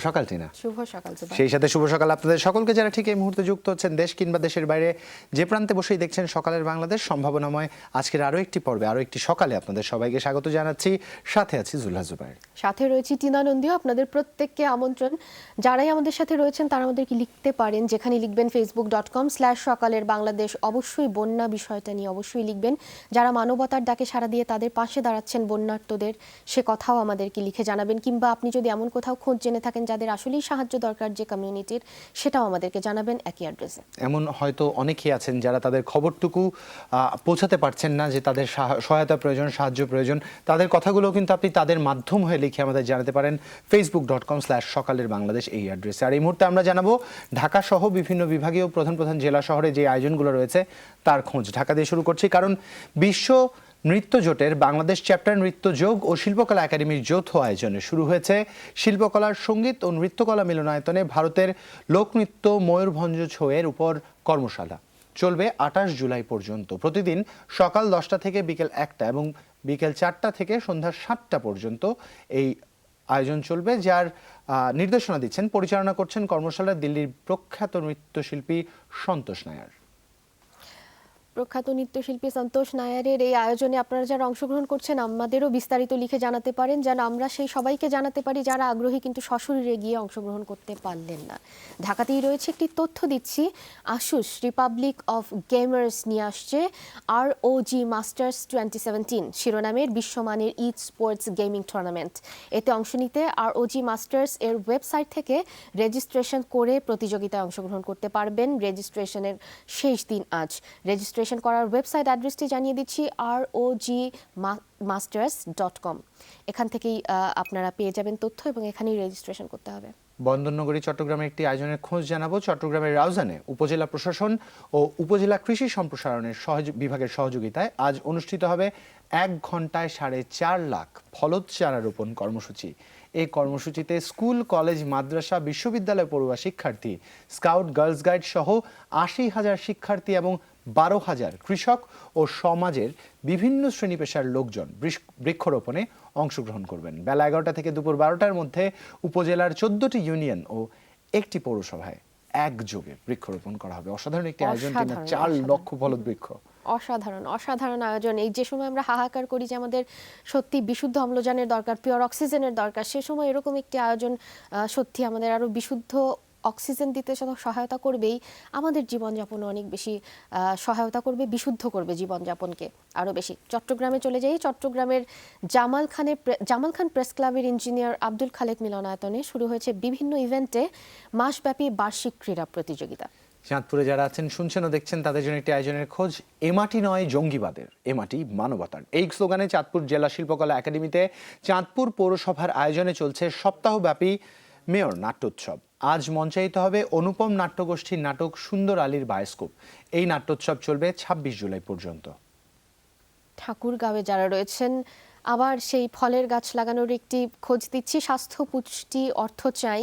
সকাল টিনা। শুভ সকাল। সেই সাথে শুভ সকাল আপনাদের সকলকে যারা ঠিক এই মুহূর্তে যুক্ত হচ্ছেন দেশ কিংবা দেশের বাইরে যে প্রান্তে বসেই দেখছেন সকালের বাংলাদেশ সম্ভাবনাময় আজকের আরো একটি পর্বে আরো একটি সকালে আপনাদের সবাইকে স্বাগত জানাচ্ছি। সাথে আছি জুলহা জুবাইর, সাথে রয়েছি টিনা নন্দীও। আপনাদের প্রত্যেককে আমন্ত্রণ, যারাই আমাদের সাথে রয়েছেন তারা আমাদেরকে লিখতে পারেন, যেখানে লিখবেন facebook.com/সকালের বাংলাদেশ। অবশ্যই বন্যা বিষয়টা নিয়ে অবশ্যই লিখবেন। যারা মানবতার ডাকে সাড়া দিয়ে তাদের পাশে দাঁড়াচ্ছেন বন্যার্তদের, সে কথাও আমাদেরকে লিখে জানাবেন। কিংবা আপনি যদি এমন কোথাও খোঁজ জেনে থাকেন যাদের আসলেই সাহায্য দরকার যে কমিউনিটির, সেটাও আমাদেরকে জানাবেন একই অ্যাড্রেসে। এমন হয়তো অনেকেই আছেন যারা তাদের খবরটুকু পৌঁছাতে পারছেন না, যে তাদের সহায়তা প্রয়োজন, সাহায্য প্রয়োজন, তাদের কথাগুলো কিন্তু আপনি তাদের মাধ্যম হয়ে লিখে আমাদের জানাতে পারেন facebook.com/সকালের বাংলাদেশ এই অ্যাড্রেসে। আর এই মুহূর্তে আমরা জানাবো ঢাকা সহ বিভিন্ন বিভাগীয় প্রধান প্রধান জেলা শহরে যে আয়োজনগুলো রয়েছে তার খোঁজ। ঢাকা দিয়ে শুরু করছি, কারণ বিশ্ব নৃত্য জোটের বাংলাদেশ চ্যাপ্টার নৃত্য যোগ ও শিল্পকলা একাডেমির যৌথ আয়োজনে শুরু হয়েছে শিল্পকলার সঙ্গীত ও নৃত্যকলা মিলনায়তনে ভারতের লোকনৃত্য ময়ূরভঞ্জ ছৌয়ের উপর কর্মশালা। চলবে 28 জুলাই পর্যন্ত। প্রতিদিন সকাল 10টা থেকে বিকেল 1টা এবং বিকেল 4টা থেকে সন্ধ্যা 7টা পর্যন্ত এই আয়োজন চলবে, যার নির্দেশনা দিচ্ছেন, পরিচালনা করছেন কর্মশালার দিল্লির প্রখ্যাত নৃত্যশিল্পী সন্তোষ নায়ার। প্রখ্যাত নৃত্যশিল্পী সন্তোষ নায়ারের এই আয়োজনে আপনারা যারা অংশগ্রহণ করছেন আমাদেরও বিস্তারিত লিখে জানাতে পারেন, যেন আমরা সেই সবাইকে জানাতে পারি যারা আগ্রহী কিন্তু সশরীরে গিয়ে অংশগ্রহণ করতে পারলেন না। ঢাকাতেই রয়েছে একটি তথ্য দিচ্ছি, আসুস রিপাবলিক অফ গেমার্স নিয়ে আসছে ROG মাস্টার্স 2017 শিরোনামের বিশ্বমানের ই স্পোর্টস গেমিং টুর্নামেন্ট। এতে অংশ নিতে ROG মাস্টার্স এর ওয়েবসাইট থেকে রেজিস্ট্রেশন করে প্রতিযোগিতায় অংশগ্রহণ করতে পারবেন। রেজিস্ট্রেশনের শেষ দিন আজ। রেজিস্ট্রেশন করার ওয়েবসাইট অ্যাড্রেসটি জানিয়ে দিচ্ছি, rogmasters.com। এখান থেকেই আপনারা পেয়ে যাবেন তথ্য এবং এখানেই রেজিস্ট্রেশন করতে হবে। বন্দরনগরী চট্টগ্রামের একটি আয়োজনের খোঁজ জানাবো। চট্টগ্রামের রাউজানে উপজেলা প্রশাসন ও উপজেলা কৃষি সম্প্রসারণের বিভাগের সহযোগিতায় আজ অনুষ্ঠিত হবে 1 ঘন্টায় 4.5 লাখ ফলদ চারা রোপণ কর্মসূচি। এই কর্মসূচিতে স্কুল, কলেজ, মাদ্রাসা, বিশ্ববিদ্যালয় পড়ুয়া শিক্ষার্থী, স্কাউট, গার্লস গাইড সহ 80,000 শিক্ষার্থী এবং 12,000 কৃষক ও সমাজের বিভিন্ন শ্রেণী পেশার লোকজন বৃক্ষরোপণে অংশগ্রহণ করবেন। বেলা 11টা থেকে দুপুর 12টার মধ্যে উপজেলার 14টি ইউনিয়ন ও একটি পৌরসভায় একযোগে বৃক্ষরোপণ করা হবে। অসাধারণ একটি আয়োজন, 4 লক্ষ ফলদ বৃক্ষ। অসাধারণ অসাধারণ আয়োজন। এই যে সময় আমরা হাহাকার করি যে আমাদের সত্যি বিশুদ্ধ অম্লজানের দরকার, পিওর অক্সিজেনের দরকার, সে সময় এরকম একটি আয়োজন সত্যি আমাদের আরো বিশুদ্ধ অক্সিজেন দিতে সহায়তা করবেই, আমাদের জীবনযাপনে অনেক বেশি সহায়তা করবে, বিশুদ্ধ করবে জীবনযাপনকে আরও বেশি। চট্টগ্রামে চলে যাই। চট্টগ্রামের জামাল খান প্রেস ক্লাবের ইঞ্জিনিয়ার আব্দুল খালেক মিলনায়তনে শুরু হয়েছে বিভিন্ন ইভেন্টে মাসব্যাপী বার্ষিক ক্রীড়া প্রতিযোগিতা। চাঁদপুরে যারা আছেন, শুনছেন ও দেখছেন, তাদের জন্য একটি আয়োজনের খোঁজ। এমাটি নয় জঙ্গিবাদের, এমাটি মানবতার, এই স্লোগানে চাঁদপুর জেলা শিল্পকলা একাডেমিতে চাঁদপুর পৌরসভার আয়োজনে চলছে সপ্তাহব্যাপী মেয়র নাট্যোৎসব। আজ মঞ্চায়িত হবে অনুপম নাট্যগোষ্ঠীর নাটক সুন্দর আলীর বায়োস্কোপ। এই নাট্যোৎসব চলবে 26 জুলাই পর্যন্ত। ঠাকুরগাঁওয়ে যারা রয়েছেন, আবার সেই ফলের গাছ লাগানোর একটি খোঁজ দিচ্ছি। স্বাস্থ্য, পুষ্টি, অর্থ চাই,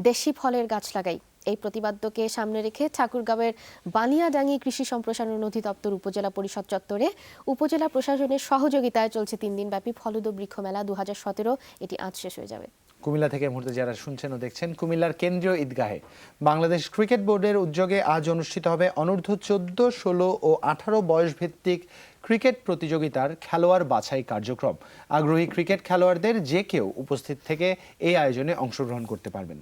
দেশি ফলের গাছ লাগাই, এই প্রতিপাদ্যকে সামনে রেখে ঠাকুরগাঁওয়ের বানিয়াডাঙ্গি কৃষি সম্প্রসারণ অধিদপ্তর উপজেলা পরিষদ চত্বরে উপজেলা প্রশাসনের সহযোগিতায় চলছে 3 দিনব্যাপী ফলদ বৃক্ষ মেলা 2017। এটি আজ শেষ হয়ে যাবে। কুমিল্লা থেকে মুহূর্তে যারা শুনছেন ও দেখছেন, কুমিল্লার কেন্দ্রীয় ঈদগাহে বাংলাদেশ ক্রিকেট বোর্ডের উদ্যোগে আজ অনুষ্ঠিত হবে অনূর্ধ্ব 14, 16 ও 18 বয়স ভিত্তিক ক্রিকেট প্রতিযোগিতার খেলোয়াড় বাছাই কার্যক্রম। আগ্রহী ক্রিকেট খেলোয়াড়দের যে কেউ উপস্থিত থেকে এই আয়োজনে অংশগ্রহণ করতে পারবেন।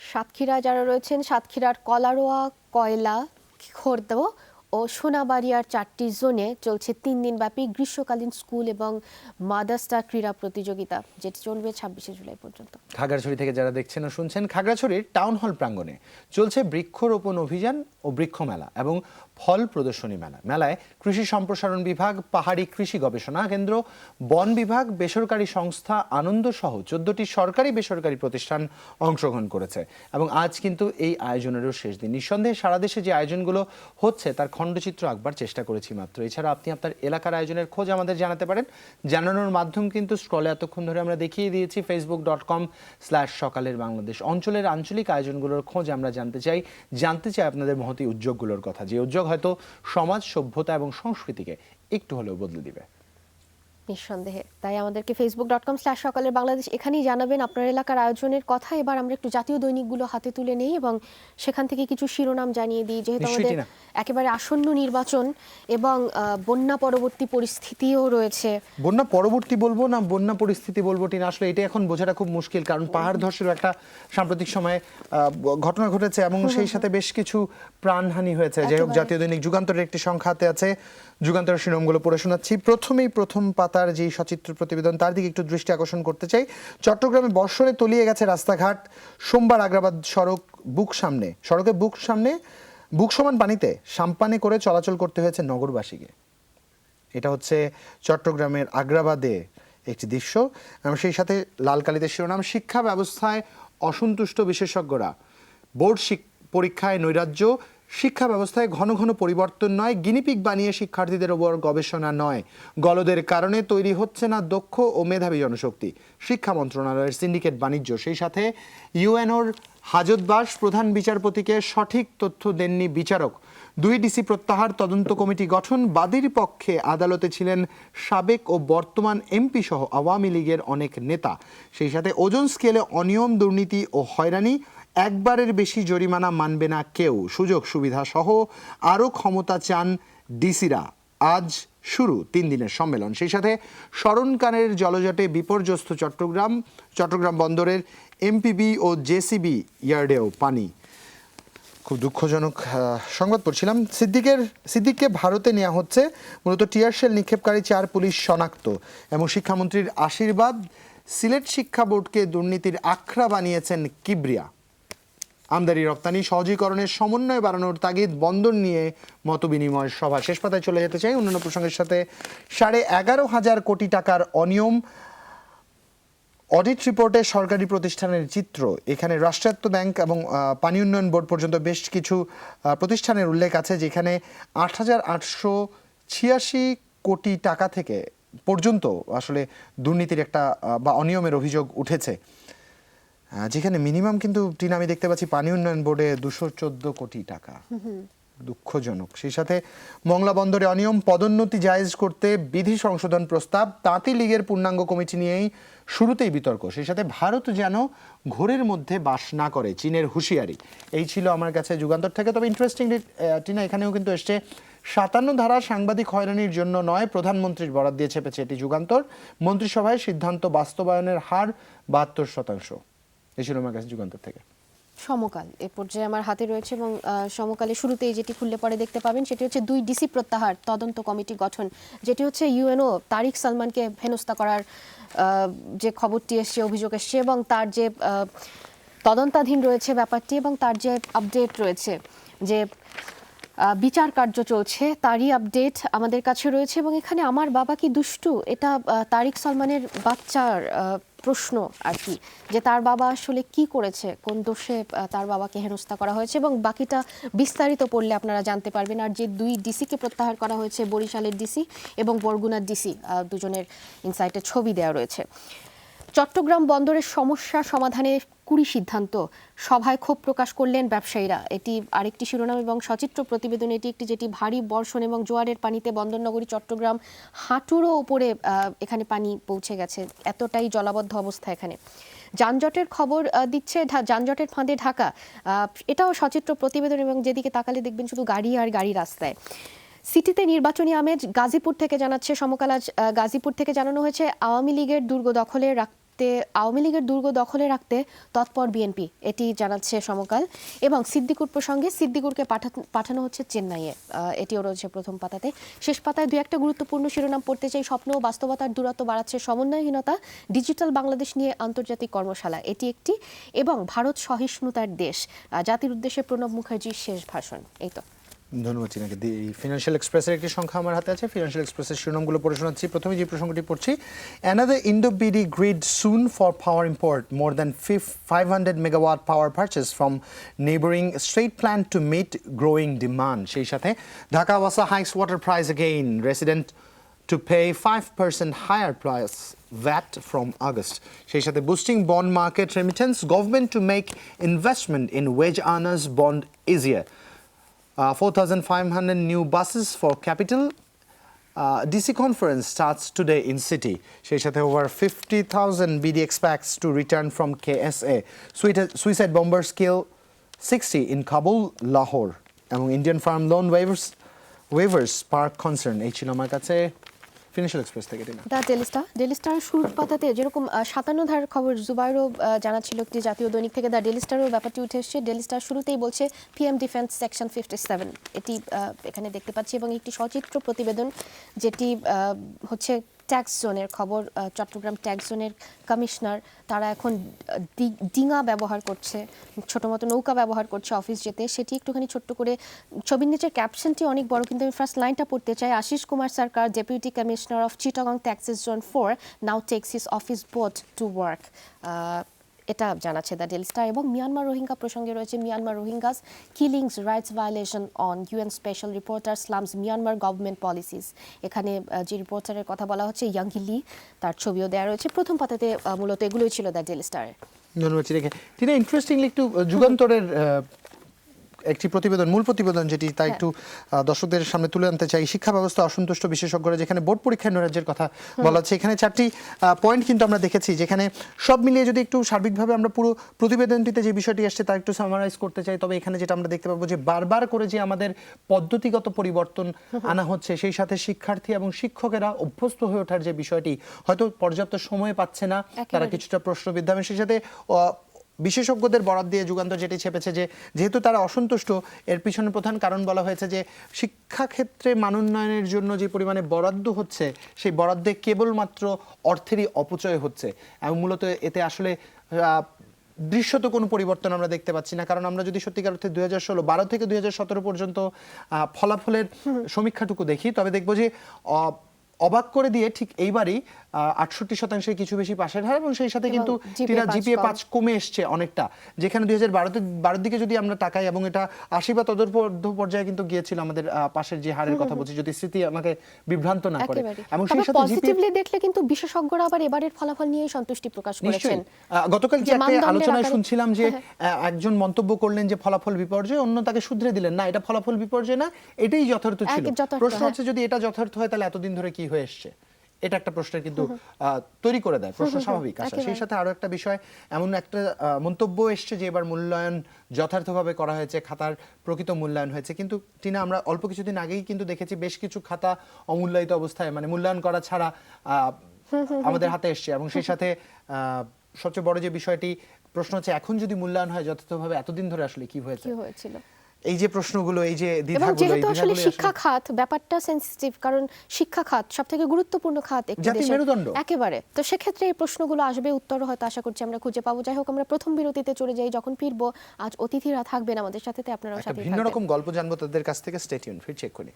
সাতক্ষীরা যারা রয়েছেন, সাতক্ষীরার কলারোয়া, কয়লা, খোর্দ ও সোনাবাড়িয়ার 4টি জোনে চলছে 3 দিনব্যাপী গ্রীষ্মকালীন স্কুল এবং মাদ্রাসা ক্রীড়া প্রতিযোগিতা, যেটি চলবে 26 জুলাই পর্যন্ত। খাগড়াছড়ি থেকে যারা দেখছেন ও শুনছেন, খাগড়াছড়ির টাউন হল প্রাঙ্গণে চলছে বৃক্ষরোপণ অভিযান ও বৃক্ষ মেলা এবং ফল প্রদর্শনী মেলা। মেলায় কৃষি সম্প্রসারণ বিভাগ, পাহাড়ি কৃষি গবেষণা কেন্দ্র, বন বিভাগ, বেসরকারি সংস্থা আনন্দ সহ 14টি সরকারি বেসরকারি প্রতিষ্ঠান অংশগ্রহণ করেছে এবং আজ কিন্তু এই আয়োজনেরও শেষ দিন। নিঃসন্দেহে সারা দেশে যে আয়োজনগুলো হচ্ছে তার খণ্ডচিত্র আঁকবার চেষ্টা করেছি মাত্র। এছাড়া আপনি আপনার এলাকার আয়োজনের খোঁজ আমাদের জানাতে পারেন। জানানোর মাধ্যম কিন্তু স্ক্রলে এতক্ষণ ধরে আমরা দেখিয়ে দিয়েছি, facebook.com/সকালের বাংলাদেশ। অঞ্চলের আঞ্চলিক আয়োজনগুলোর খোঁজ আমরা জানতে চাই আপনাদের মহতী উদ্যোগগুলোর কথা, যে উদ্যোগ হয়তো সমাজ, সভ্যতা এবং সংস্কৃতিকে একটু হলেও বদলে দিবে। নিঃসন্দেহে তাই আমাদেরকে facebook.com/সকালের বাংলাদেশ এখানেই জানাবেন আপনার এলাকার আয়োজনের কথা। এবার আমরা একটু জাতীয় দৈনিকগুলো হাতে তুলে নেই এবং সেখান থেকে কিছু শিরোনাম জানিয়ে দিই, যেহেতু নিশ্চয়ই আমাদের টিনা। একেবারে আসন্ন নির্বাচন এবং বন্যা পরবর্তী পরিস্থিতিও রয়েছে। বন্যা পরবর্তী বলবো না বন্যা পরিস্থিতি বলবো টিনা, আসলে এটা এখন বোঝাটা খুব মুশকিল, কারণ পাহাড় ধসেরও একটা সাম্প্রতিক সময়ে ঘটনা ঘটেছে এবং সেই সাথে বেশ কিছু প্রাণহানি হয়েছে। যাই হোক, একেবারে। জাতীয় দৈনিক যুগান্তরের একটি সংখ্যা হাতে আছে, যুগান্তরের শিরোনামগুলো পড়ে শোনাচ্ছি। প্রথমেই প্রথম পাতার যেই সচিত্র প্রতিবেদন তার দিকে একটু দৃষ্টি আকর্ষণ করতে চাই। চট্টগ্রামে বর্ষণে তলিয়ে গেছে রাস্তাঘাট, সোমবার আগ্রাবাদ সড়কের বুক সামনে বুক সমান পানিতে সাম্পানে করে চলাচল করতে হয়েছে নগরবাসীকে। এটা হচ্ছে চট্টগ্রামের আগ্রাবাদে একটি দৃশ্য। এবং সেই সাথে লাল কালিতে শিরোনাম, শিক্ষা ব্যবস্থায় অসন্তুষ্ট বিশেষজ্ঞরা, বোর্ড পরীক্ষায় নৈরাজ্য, শিক্ষা ব্যবস্থায় ঘন ঘন পরিবর্তন নয়, গিনিপিগ বানিয়ে শিক্ষার্থীদের ওপর গবেষণা নয়, গলদের কারণে তৈরি হচ্ছে না দক্ষ ও মেধাবী জনশক্তি, শিক্ষা মন্ত্রণালয়ের সিন্ডিকেট বাণিজ্য। সেই সাথে ইউএনওর হাজতবাস, প্রধান বিচারপতিকে সঠিক তথ্য দেননি বিচারক, 2 ডিসি প্রত্যাহার, তদন্ত কমিটি গঠন, বাদীর পক্ষে আদালতে ছিলেন সাবেক ও বর্তমান এমপি সহ আওয়ামী লীগের অনেক নেতা। সেই সাথে ওজন স্কেলে অনিয়ম, দুর্নীতি ও হয়রানি, একবারের বেশি জরিমানা মানবে না কেউ, সুযোগ সুবিধা সহ আরও ক্ষমতা চান ডিসিরা। আজ শুরু 3 দিনের সম্মেলন। সেই সাথে স্মরণকালের জলজটে বিপর্যস্ত চট্টগ্রাম বন্দরের এমপিবি ও জেসিবি ইয়ার্ডেও পানি। খুব দুঃখজনক সংবাদ পড়ছিলাম। সিদ্দিককে ভারতে নেওয়া হচ্ছে, মূলত টিয়ারশেল নিক্ষেপকারী 4 পুলিশ শনাক্ত। এবং শিক্ষামন্ত্রীর আশীর্বাদ, সিলেট শিক্ষা বোর্ডকে দুর্নীতির আখড়া বানিয়েছেন কিবরিয়া। আমদানি রপ্তানি সহজীকরণের সমন্বয় বাড়ানোর তাগিদ, বন্দর নিয়ে মতবিনিময় সভা। শেষ পাতায় চলে যেতে চাই অন্যান্য প্রসঙ্গের সাথে। 11,500 কোটি টাকার অনিয়ম, অডিট রিপোর্টে সরকারি প্রতিষ্ঠানের চিত্র। এখানে রাষ্ট্রায়ত্ত ব্যাংক এবং পানি উন্নয়ন বোর্ড পর্যন্ত বেশ কিছু প্রতিষ্ঠানের উল্লেখ আছে, যেখানে 8,886 কোটি টাকা থেকে পর্যন্ত আসলে দুর্নীতির একটা বা অনিয়মের অভিযোগ উঠেছে, যেখানে মিনিমাম কিন্তু টিনা আমি দেখতে পাচ্ছি পানি উন্নয়ন বোর্ডে 214 কোটি টাকা। দুঃখজনক। সেই সাথে মংলা বন্দরে অনিয়ম, পদোন্নতি জায়েজ করতে বিধি সংশোধন প্রস্তাব, তাঁতি লীগের পূর্ণাঙ্গ কমিটি নিয়েই শুরুতেই বিতর্ক। সেই সাথে ভারত যেন ঘোরের মধ্যে বাস না করে, চীনের হুঁশিয়ারি। এই ছিল আমার কাছে যুগান্তর থেকে। তবে ইন্টারেস্টিংলি টিনা এখানেও কিন্তু এসছে 57 ধারা সাংবাদিক হয়রানির জন্য নয়, প্রধানমন্ত্রীর বরাদ দিয়ে ছেপেছে এটি যুগান্তর। মন্ত্রিসভায় সিদ্ধান্ত বাস্তবায়নের হার 72%। এই ছিল আমার কাছে যুগান্তর থেকে। সমকাল এ পর্যায়ে আমার হাতে রয়েছে এবং সমকালে শুরুতেই যেটি খুললে পরে দেখতে পাবেন সেটি হচ্ছে 2 ডিসি প্রত্যাহার, তদন্ত কমিটি গঠন, যেটি হচ্ছে ইউএনও তারিক সালমানকে হেনস্থা করার যে খবরটি এসছে, অভিযোগ এসছে এবং তার যে তদন্তাধীন রয়েছে ব্যাপারটি এবং তার যে আপডেট রয়েছে, যে বিচার কার্য চলছে তারই আপডেট আমাদের কাছে রয়েছে। এবং এখানে আমার বাবা কি দুষ্টু, এটা তারিক সালমানের বাচ্চার প্রশ্ন আর কি, যে তার বাবা আসলে কি করেছে, কোন দোষে তার বাবাকে হেনস্থা করা হয়েছে, এবং বাকিটা বিস্তারিত পড়লে আপনারা জানতে পারবেন। আর যে 2 ডিসিকে প্রত্যাহার করা হয়েছে, বরিশালের ডিসি এবং বরগুনার ডিসি, দুজনের ইনসাইটে ছবি দেওয়া রয়েছে। চট্টগ্রাম বন্দরের সমস্যা সমাধানে 20 সিদ্ধান্ত, সভায় ক্ষোভ প্রকাশ করলেন ব্যবসায়ীরা। এটি আরেকটি শিরোনাম এবং সচিত্র প্রতিবেদন। এটি একটি যেটি ভারী বর্ষণ এবং জোয়ারের পানিতে বন্দরনগরী চট্টগ্রাম হাঁটুরও উপরে এখানে পানি পৌঁছে গেছে, এতটাই জলাবদ্ধ অবস্থা এখানে। যানজটের খবর দিচ্ছে যানজটের ফাঁদে ঢাকা, এটাও সচিত্র প্রতিবেদন এবং যেদিকে তাকালে দেখবেন শুধু গাড়ি আর গাড়ি রাস্তায়। সিটিতে নির্বাচনী আমেজ, গাজীপুর থেকে জানাচ্ছে সমকাল। আজ গাজীপুর থেকে জানানো হয়েছে আওয়ামী লীগের দুর্গ দখলে রাখতে তৎপর বিএনপি, এটি জানাচ্ছে সমকাল। এবং সিদ্দিকুর প্রসঙ্গে, সিদ্দিকুরকে পাঠানো হচ্ছে চেন্নাইয়ে, এটিও রয়েছে প্রথম পাতাতে। শেষ পাতায় 2-1টা গুরুত্বপূর্ণ শিরোনাম পড়তে চাই। স্বপ্ন ও বাস্তবতার দূরত্ব বাড়াচ্ছে সমন্বয়হীনতা, ডিজিটাল বাংলাদেশ নিয়ে আন্তর্জাতিক কর্মশালা, এটি একটি। এবং ভারত সহিষ্ণুতার দেশ, জাতির উদ্দেশ্যে প্রণব মুখার্জির শেষ ভাষণ। এই তো ধন্যবাদ চিনাকে। ফিনান্সিয়াল এক্সপ্রেসের একটি সংখ্যা আমার হাতে আছে, ফিনান্সিয়াল এক্সপ্রেসের শিরোনামগুলো পড়ে শোনাচ্ছি। প্রথমে যে প্রসঙ্গটি পড়ছি, another Indo BD grid soon for power import, more than 500 megawatt power purchase from neighbouring state plan to meet growing demand. সেই সাথে ঢাকা ওয়াসা hikes water price again, resident to pay 5% higher price VAT from August. সেই সাথে boosting bond market remittance, government to make investment in wage earners bond easier. 4,500 new buses for capital. DC conference starts today in city. সেই সাথে over 50,000 BD expects to return from KSA. Suicide bombers kill 60 in Kabul, Lahore. এবং Indian farm loan waivers spark concern. এই ছিল আমার কাছে financial express থেকে Tina. The Daily star শুরুর পাতাতে যেরকম 57 ধার খবর জুবাইরও জানাচ্ছিল যে জাতীয় দৈনিক থেকে দ্য ডেলি স্টারও ব্যাপারটি উঠে এসেছে। ডেলি স্টার শুরুতেই বলছে পিএম ডিফেন্স সেকশন 57 এটি এখানে দেখতে পাচ্ছি এবং একটি সচিত্র প্রতিবেদন যেটি হচ্ছে ট্যাক্স জোনের খবর। চট্টগ্রাম ট্যাক্স জোনের কমিশনার তারা এখন ডিঙা ব্যবহার করছে, ছোটো মতো নৌকা ব্যবহার করছে অফিস যেতে। সেটি একটুখানি ছোট্ট করে ছবির নিচের ক্যাপশনটি অনেক বড়, কিন্তু আমি ফার্স্ট লাইনটা পড়তে চাই। Ashis Kumar Sarkar, deputy commissioner of Chittagong taxes zone 4 now takes his office boat to work. এটা জানাচ্ছে দ্য ডেলি স্টার। এবং মিয়ানমার রোহিঙ্গা প্রসঙ্গে রয়েছে Myanmar Rohingyas killings rights violation on UN special reporter slams Myanmar government policies. এখানে যে রিপোর্টারের কথা বলা হচ্ছে ইয়াংহি লি, তার ছবিও দেওয়া রয়েছে প্রথম পাতাতে। মূলত এগুলোই ছিল দ্য ডেলি স্টারে। ধন্যবাদ চিরিকে। টিনা, ইন্টারেস্টিংলি একটু যুগান্তরের একটি প্রতিবেদন, মূল প্রতিবেদন যেটি তা একটু দর্শকদের সামনে তুলে আনতে চাই। শিক্ষা ব্যবস্থা অসন্তুষ্ট বিশেষজ্ঞরা, যেখানে বোর্ড পরীক্ষায় নৈরাজ্যের কথা বলা হচ্ছে। এখানে 4টি পয়েন্ট কিন্তু আমরা দেখেছি, যেখানে সব মিলিয়ে যদি একটু সার্বিকভাবে আমরা পুরো প্রতিবেদনটিতে যে বিষয়টি আসছে তা একটু সামারাইজ করতে চাই, তবে এখানে যেটা আমরা দেখতে পাবো যে বারবার করে যে আমাদের পদ্ধতিগত পরিবর্তন আনা হচ্ছে, সেই সাথে শিক্ষার্থী এবং শিক্ষকেরা অভ্যস্ত হয়ে ওঠার যে বিষয়টি, হয়তো পর্যাপ্ত সময় পাচ্ছে না, তারা কিছুটা প্রশ্নবিদ্ধ। এবং সেই সাথে বিশেষজ্ঞদের বরাদ দিয়ে যুগান্তর যেটি ছেপেছে যে যেহেতু তারা অসন্তুষ্ট, এর পিছনে প্রধান কারণ বলা হয়েছে যে শিক্ষাক্ষেত্রে মানোন্নয়নের জন্য যে পরিমাণে বরাদ্দ হচ্ছে, সেই বরাদ্দে কেবলমাত্র অর্থেরই অপচয় হচ্ছে। এবং মূলত এতে আসলে দৃশ্যত কোনো পরিবর্তন আমরা দেখতে পাচ্ছি না। কারণ আমরা যদি সত্যিকার অর্থে 2012 থেকে 2017 পর্যন্ত ফলাফলের সমীক্ষাটুকু দেখি, তবে দেখব যে অবাক করে দিয়ে ঠিক এইবারই 68% কিছু বেশি পাশের হার, এবং সেই সাথে কিন্তু জিপিএ 5 কমে এসছে অনেকটা। যেখানে 2012 দিকে যদি আমরা তাকাই, এবং এটা 80 বা তদূর্ধ্ব পর্যায়ে কিন্তু গিয়েছিল আমাদের পাশের যে হারের কথা বলছি, যদি স্মৃতি আমাকে বিভ্রান্ত না করে। এবং সেই সাথে পজিটিভলি দেখলে কিন্তু বিশেষজ্ঞরা আবার এবারের ফলাফল নিয়ে সন্তুষ্টি প্রকাশ করেছেন। গতকাল কি একটা আলোচনায় শুনছিলাম যে একজন মন্তব্য করলেন যে ফলাফল বিপর্যয়, অন্য তাকে শুধরে দিলেন, না এটা ফলাফল বিপর্যয় না, এটাই যথার্থ ছিল। প্রশ্ন হচ্ছে যদি এটা যথার্থ হয় তাহলে এতদিন ধরে কি হয়ে এসছে, এটা একটা প্রশ্নের কিন্তু তৈরি করে দেয়, প্রশ্ন স্বাভাবিক আসা। সেই সাথে আরো একটা বিষয়, এমন একটা মন্তব্য এসছে যে এবার মূল্যায়ন যথার্থভাবে করা হয়েছে, খাতার প্রকৃত মূল্যায়ন হয়েছে। কিন্তু টিনা, আমরা অল্প কিছুদিন আগেই কিন্তু দেখেছি বেশ কিছু খাতা অমূল্যায়িত অবস্থায়, মানে মূল্যায়ন করা ছাড়া আমাদের হাতে এসছে। এবং সেই সাথে সবচেয়ে বড় যে বিষয়টি, প্রশ্ন হচ্ছে এখন যদি মূল্যায়ন হয় যথার্থভাবে, এতদিন ধরে আসলে কি হয়েছিল, এই যে প্রশ্নগুলো, এই যে দ্বিধাগুলো, যেহেতু আসলে শিক্ষা খাত ব্যাপারটা সেনসিটিভ, কারণ শিক্ষা খাত সবথেকে গুরুত্বপূর্ণ খাত একটি দেশের, একেবারে। তো সেক্ষেত্রে এই প্রশ্নগুলো আসবে, উত্তর হয়তো আশা করছি আমরা খুঁজে পাবো। যাই হোক, আমরা প্রথম বিরতিতে চলে যাই। যখন ফিরবো, আজ অতিথিরা থাকবেন আমাদের সাথে, আপনারাও সাথে থাকবেন। ভিন্ন রকম গল্প জানবো তাদের কাছ থেকে। স্টে টিউন, ফির চেক করি।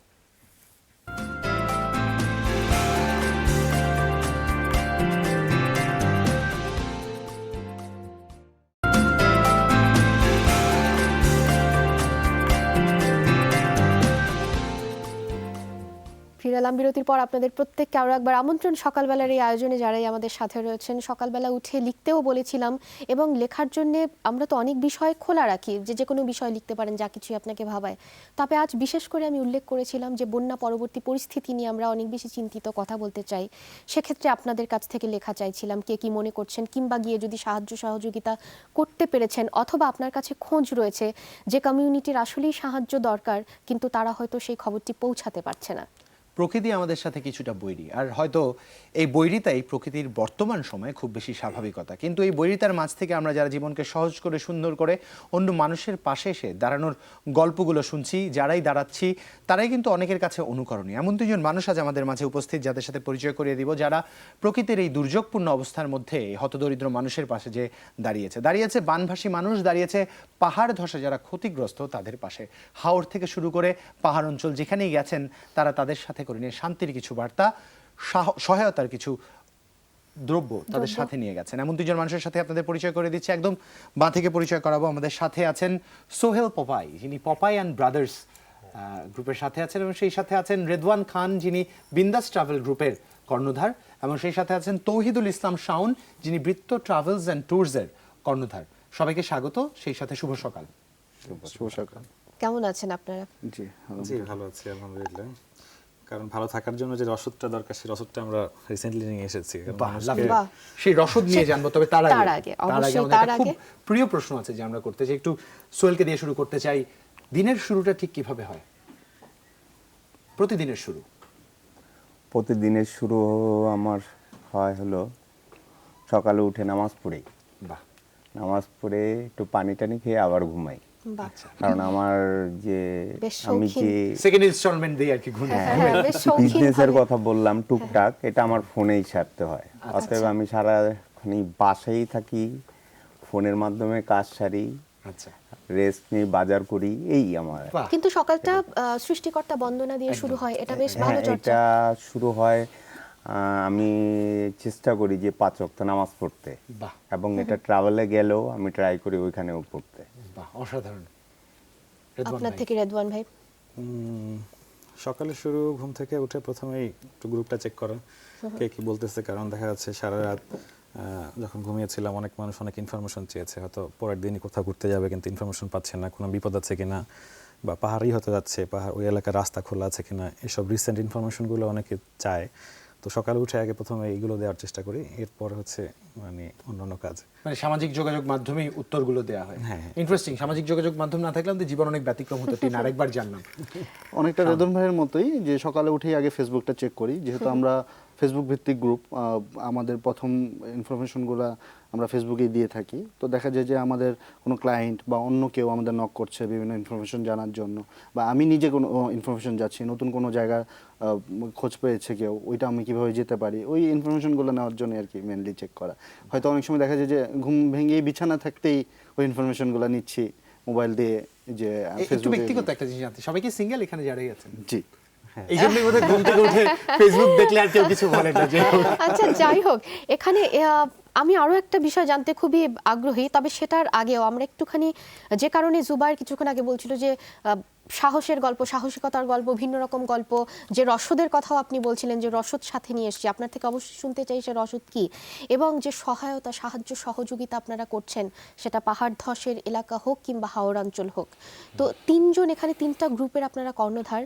ফিরে এলাম বিরতির পর। আপনাদের প্রত্যেককে আরও একবার আমন্ত্রণ সকালবেলার এই আয়োজনে, যারাই আমাদের সাথে রয়েছেন। সকালবেলা উঠে লিখতেও বলেছিলাম, এবং লেখার জন্য আমরা তো অনেক বিষয় খোলা রাখি, যে কোনো বিষয় লিখতে পারেন, যা কিছুই আপনাকে ভাবায়। তবে আজ বিশেষ করে আমি উল্লেখ করেছিলাম যে বন্যা পরবর্তী পরিস্থিতি নিয়ে আমরা অনেক বেশি চিন্তিত, কথা বলতে চাই। সেক্ষেত্রে আপনাদের কাছ থেকে লেখা চাইছিলাম, কে কি মনে করছেন, কিংবা গিয়ে যদি সাহায্য সহযোগিতা করতে পেরেছেন, অথবা আপনার কাছে খোঁজ রয়েছে যে কমিউনিটির আসলেই সাহায্য দরকার, কিন্তু তারা হয়তো সেই খবরটি পৌঁছাতে পারছে না। প্রকৃতি আমাদের সাথে কিছুটা বৈরী, আর হয়তো এই বৈরিতাই প্রকৃতির বর্তমান সময়ে খুব বেশি স্বাভাবিকতা। কিন্তু এই বৈরিতার মাঝ থেকে আমরা যারা জীবনকে সহজ করে, সুন্দর করে অন্য মানুষের পাশে এসে দাঁড়ানোর গল্পগুলো শুনছি, যারাই দাঁড়াচ্ছি তারাই কিন্তু অনেকের কাছে অনুকরণীয়। এমন দুজন মানুষ আজ আমাদের মাঝে উপস্থিত, যাদের সাথে পরিচয় করিয়ে দিব, যারা প্রকৃতির এই দুর্যোগপূর্ণ অবস্থার মধ্যে হতদরিদ্র মানুষের পাশে যে দাঁড়িয়েছে বানভাসী মানুষ, দাঁড়িয়েছে পাহাড় ধসে যারা ক্ষতিগ্রস্ত তাদের পাশে। হাওড় থেকে শুরু করে পাহাড় অঞ্চল যেখানেই গেছেন, তারা তাদের সাথে করে নিয়ে শান্তির কিছু বার্তা, সহায়তার কিছু দ্রব্য তাদের সাথে নিয়ে গেছেন। এমন দুজন মানুষের সাথে আপনাদের পরিচয় করে দিচ্ছি। একদম বাঁ থেকে পরিচয় করাবো। আমাদের সাথে আছেন সোহেল পপাই, যিনি পপাই অ্যান্ড ব্রাদার্স গ্রুপের সাথে আছেন, এবং সেই সাথে আছেন রেদওয়ান খান, যিনি বিন্দাস ট্রাভেল গ্রুপের কর্ণধার, এবং সেই সাথে আছেন তৌহিদুল ইসলাম শাওন, যিনি বৃত্ত ট্রাভেলস অ্যান্ড ট্যুরসের কর্ণধার। সবাইকে স্বাগত, সেই সাথে শুভ সকাল। কেমন আছেন আপনারা? জি ভালো আছি আলহামদুলিল্লাহ। কারণ ভালো থাকার জন্য যে রসদটা দরকার সেই রসদটা আমরা রিসেন্টলি নিয়ে এসেছি। কারণ বাহ, মানুষকে- lovely। বাহ। সেই রসদ নিয়ে জানবো, তবে তার তার আগে আগে, অবশ্যই আমাদের তার একটা খুব আগে। প্রিয় প্রশ্ন আছে যে আমরা করতে চাই, একটু সোহেলকে দিয়ে শুরু করতে চাই। দিনের শুরুটা ঠিক কিভাবে হয়? প্রতিদিনের শুরু। প্রতিদিনের শুরু আমার হয় হলো সকালে উঠে নামাজ পড়ি, বাহ, নামাজ পড়ে একটু পানি টানি খেয়ে আবার ঘুমাই। বাহ, কারণ আমার যে বেশ আমি শৌখিন। যে সেকেন্ড ইনস্টলমেন্ট দিয়ে আর কি ঘুরে। হ্যাঁ, বেশ শৌখিন বিজনেসের ভাবে। কথা বললাম টুকটাক, এটা আমার ফোনেই সারতে হয়। অতএব আমি সারাক্ষণ বাসায় থাকি, ফোনের মাধ্যমে কাজ সারি, আচ্ছা, রেস্ট নিয়ে বাজার করি, এই আমার। বাহ, কিন্তু সকালটা সৃষ্টিকর্তা বন্দনা দিয়ে শুরু হয়, এটা বেশ ভালো হ্যাঁ, চর্চা। এটা শুরু হয়, আমি চেষ্টা করি যে 5 ওয়াক্ত নামাজ পড়তে, বাহ, এবং এটা ট্রাভেলে গেলেও আমি ট্রাই করি ওইখানেও পড়তে। বাহ, অসাধারণ। রেদওয়ান আপনার ভাই। থেকে রেদওয়ান ভাই। সকালে শুরু ঘুম থেকে উঠে প্রথমেই একটু গ্রুপটা চেক করা, কে কি বলতেছে। কারণ দেখা যাচ্ছে সারা রাত যখন ঘুমিয়েছিলাম অনেক মানুষ অনেক ইনফরমেশন চেয়েছে, হয়তো পরের দিনই কোথাও ঘুরতে যাবে কিন্তু ইনফরমেশন পাচ্ছে না, কোনো বিপদ আছে কিনা, বা পাহাড়ই হতে যাচ্ছে, পাহাড় ওই এলাকার রাস্তা খোলা আছে কিনা, এসব রিসেন্ট ইনফরমেশনগুলো অনেকে চায়। তো সকালে উঠে আগে প্রথমে এইগুলো দেওয়ার চেষ্টা করি, এরপর হচ্ছে মানে অন্যান্য কাজ। মানে সামাজিক যোগাযোগ মাধ্যমেই উত্তরগুলো দেওয়া হয়। হ্যাঁ, হ্যাঁ। ইন্টারেস্টিং। সামাজিক যোগাযোগ মাধ্যম না থাকলে আমাদের জীবন অনেক ব্যতিক্রম হতো। টিন আরেকবার জানলাম। অনেকটা রেদন ভাইয়ের মতোই, যে সকালে উঠেই আগে ফেসবুকটা চেক করি, যেহেতু আমরা ফেসবুক ভিত্তিক গ্রুপ, আমাদের প্রথম ইনফরমেশনগুলো আমরা ফেসবুকেই দিয়ে থাকি। তো দেখা যায় যে আমাদের কোনো ক্লায়েন্ট বা অন্য কেউ আমাদের নক করছে বিভিন্ন ইনফরমেশন জানার জন্য, বা আমি নিজে কোনো ইনফরমেশন যাচ্ছি, নতুন কোনো জায়গার খোঁজ পেয়েছে কেউ, ওইটা আমি কীভাবে যেতে পারি, ওই ইনফরমেশনগুলো নেওয়ার জন্য আর কি মেনলি চেক করা। হয়তো অনেক সময় দেখা যায় যে ঘুম ভেঙেই বিছানা থাকতেই ওই ইনফরমেশনগুলো নিচ্ছি মোবাইল দিয়ে, যে একটু ফেসবুকে। ব্যক্তিগত একটা জিনিস জানতে, সবাই কি সিঙ্গেল এখানে যারাই আছেন? জি, এই জন্যই বোধহয় ঘুম থেকে উঠে ফেসবুক দেখলে আর কেউ কিছু বলে না যে আচ্ছা, যাই হোক, এখানে আমি আরো একটা বিষয় জানতে খুবই আগ্রহী, তবে সেটার আগেও আমরা একটুখানি, যে কারণে জুবাইর কিছুক্ষণ আগে বলছিল যে সাহসের গল্প, সাহসিকতার গল্প, ভিন্ন রকম গল্প, যে রসদের কথাও আপনি বলছিলেন যে রসদ সাথে নিয়ে এসেছি, আপনার থেকে অবশ্যই শুনতে চাই সে রসদ কি, এবং যে সহায়তা, সাহায্য, সহযোগিতা আপনারা করছেন, সেটা পাহাড় ধসের এলাকা হোক কিংবা হাওড় অঞ্চল হোক। তো তিনজন এখানে, তিনটা গ্রুপের আপনারা কর্ণধার,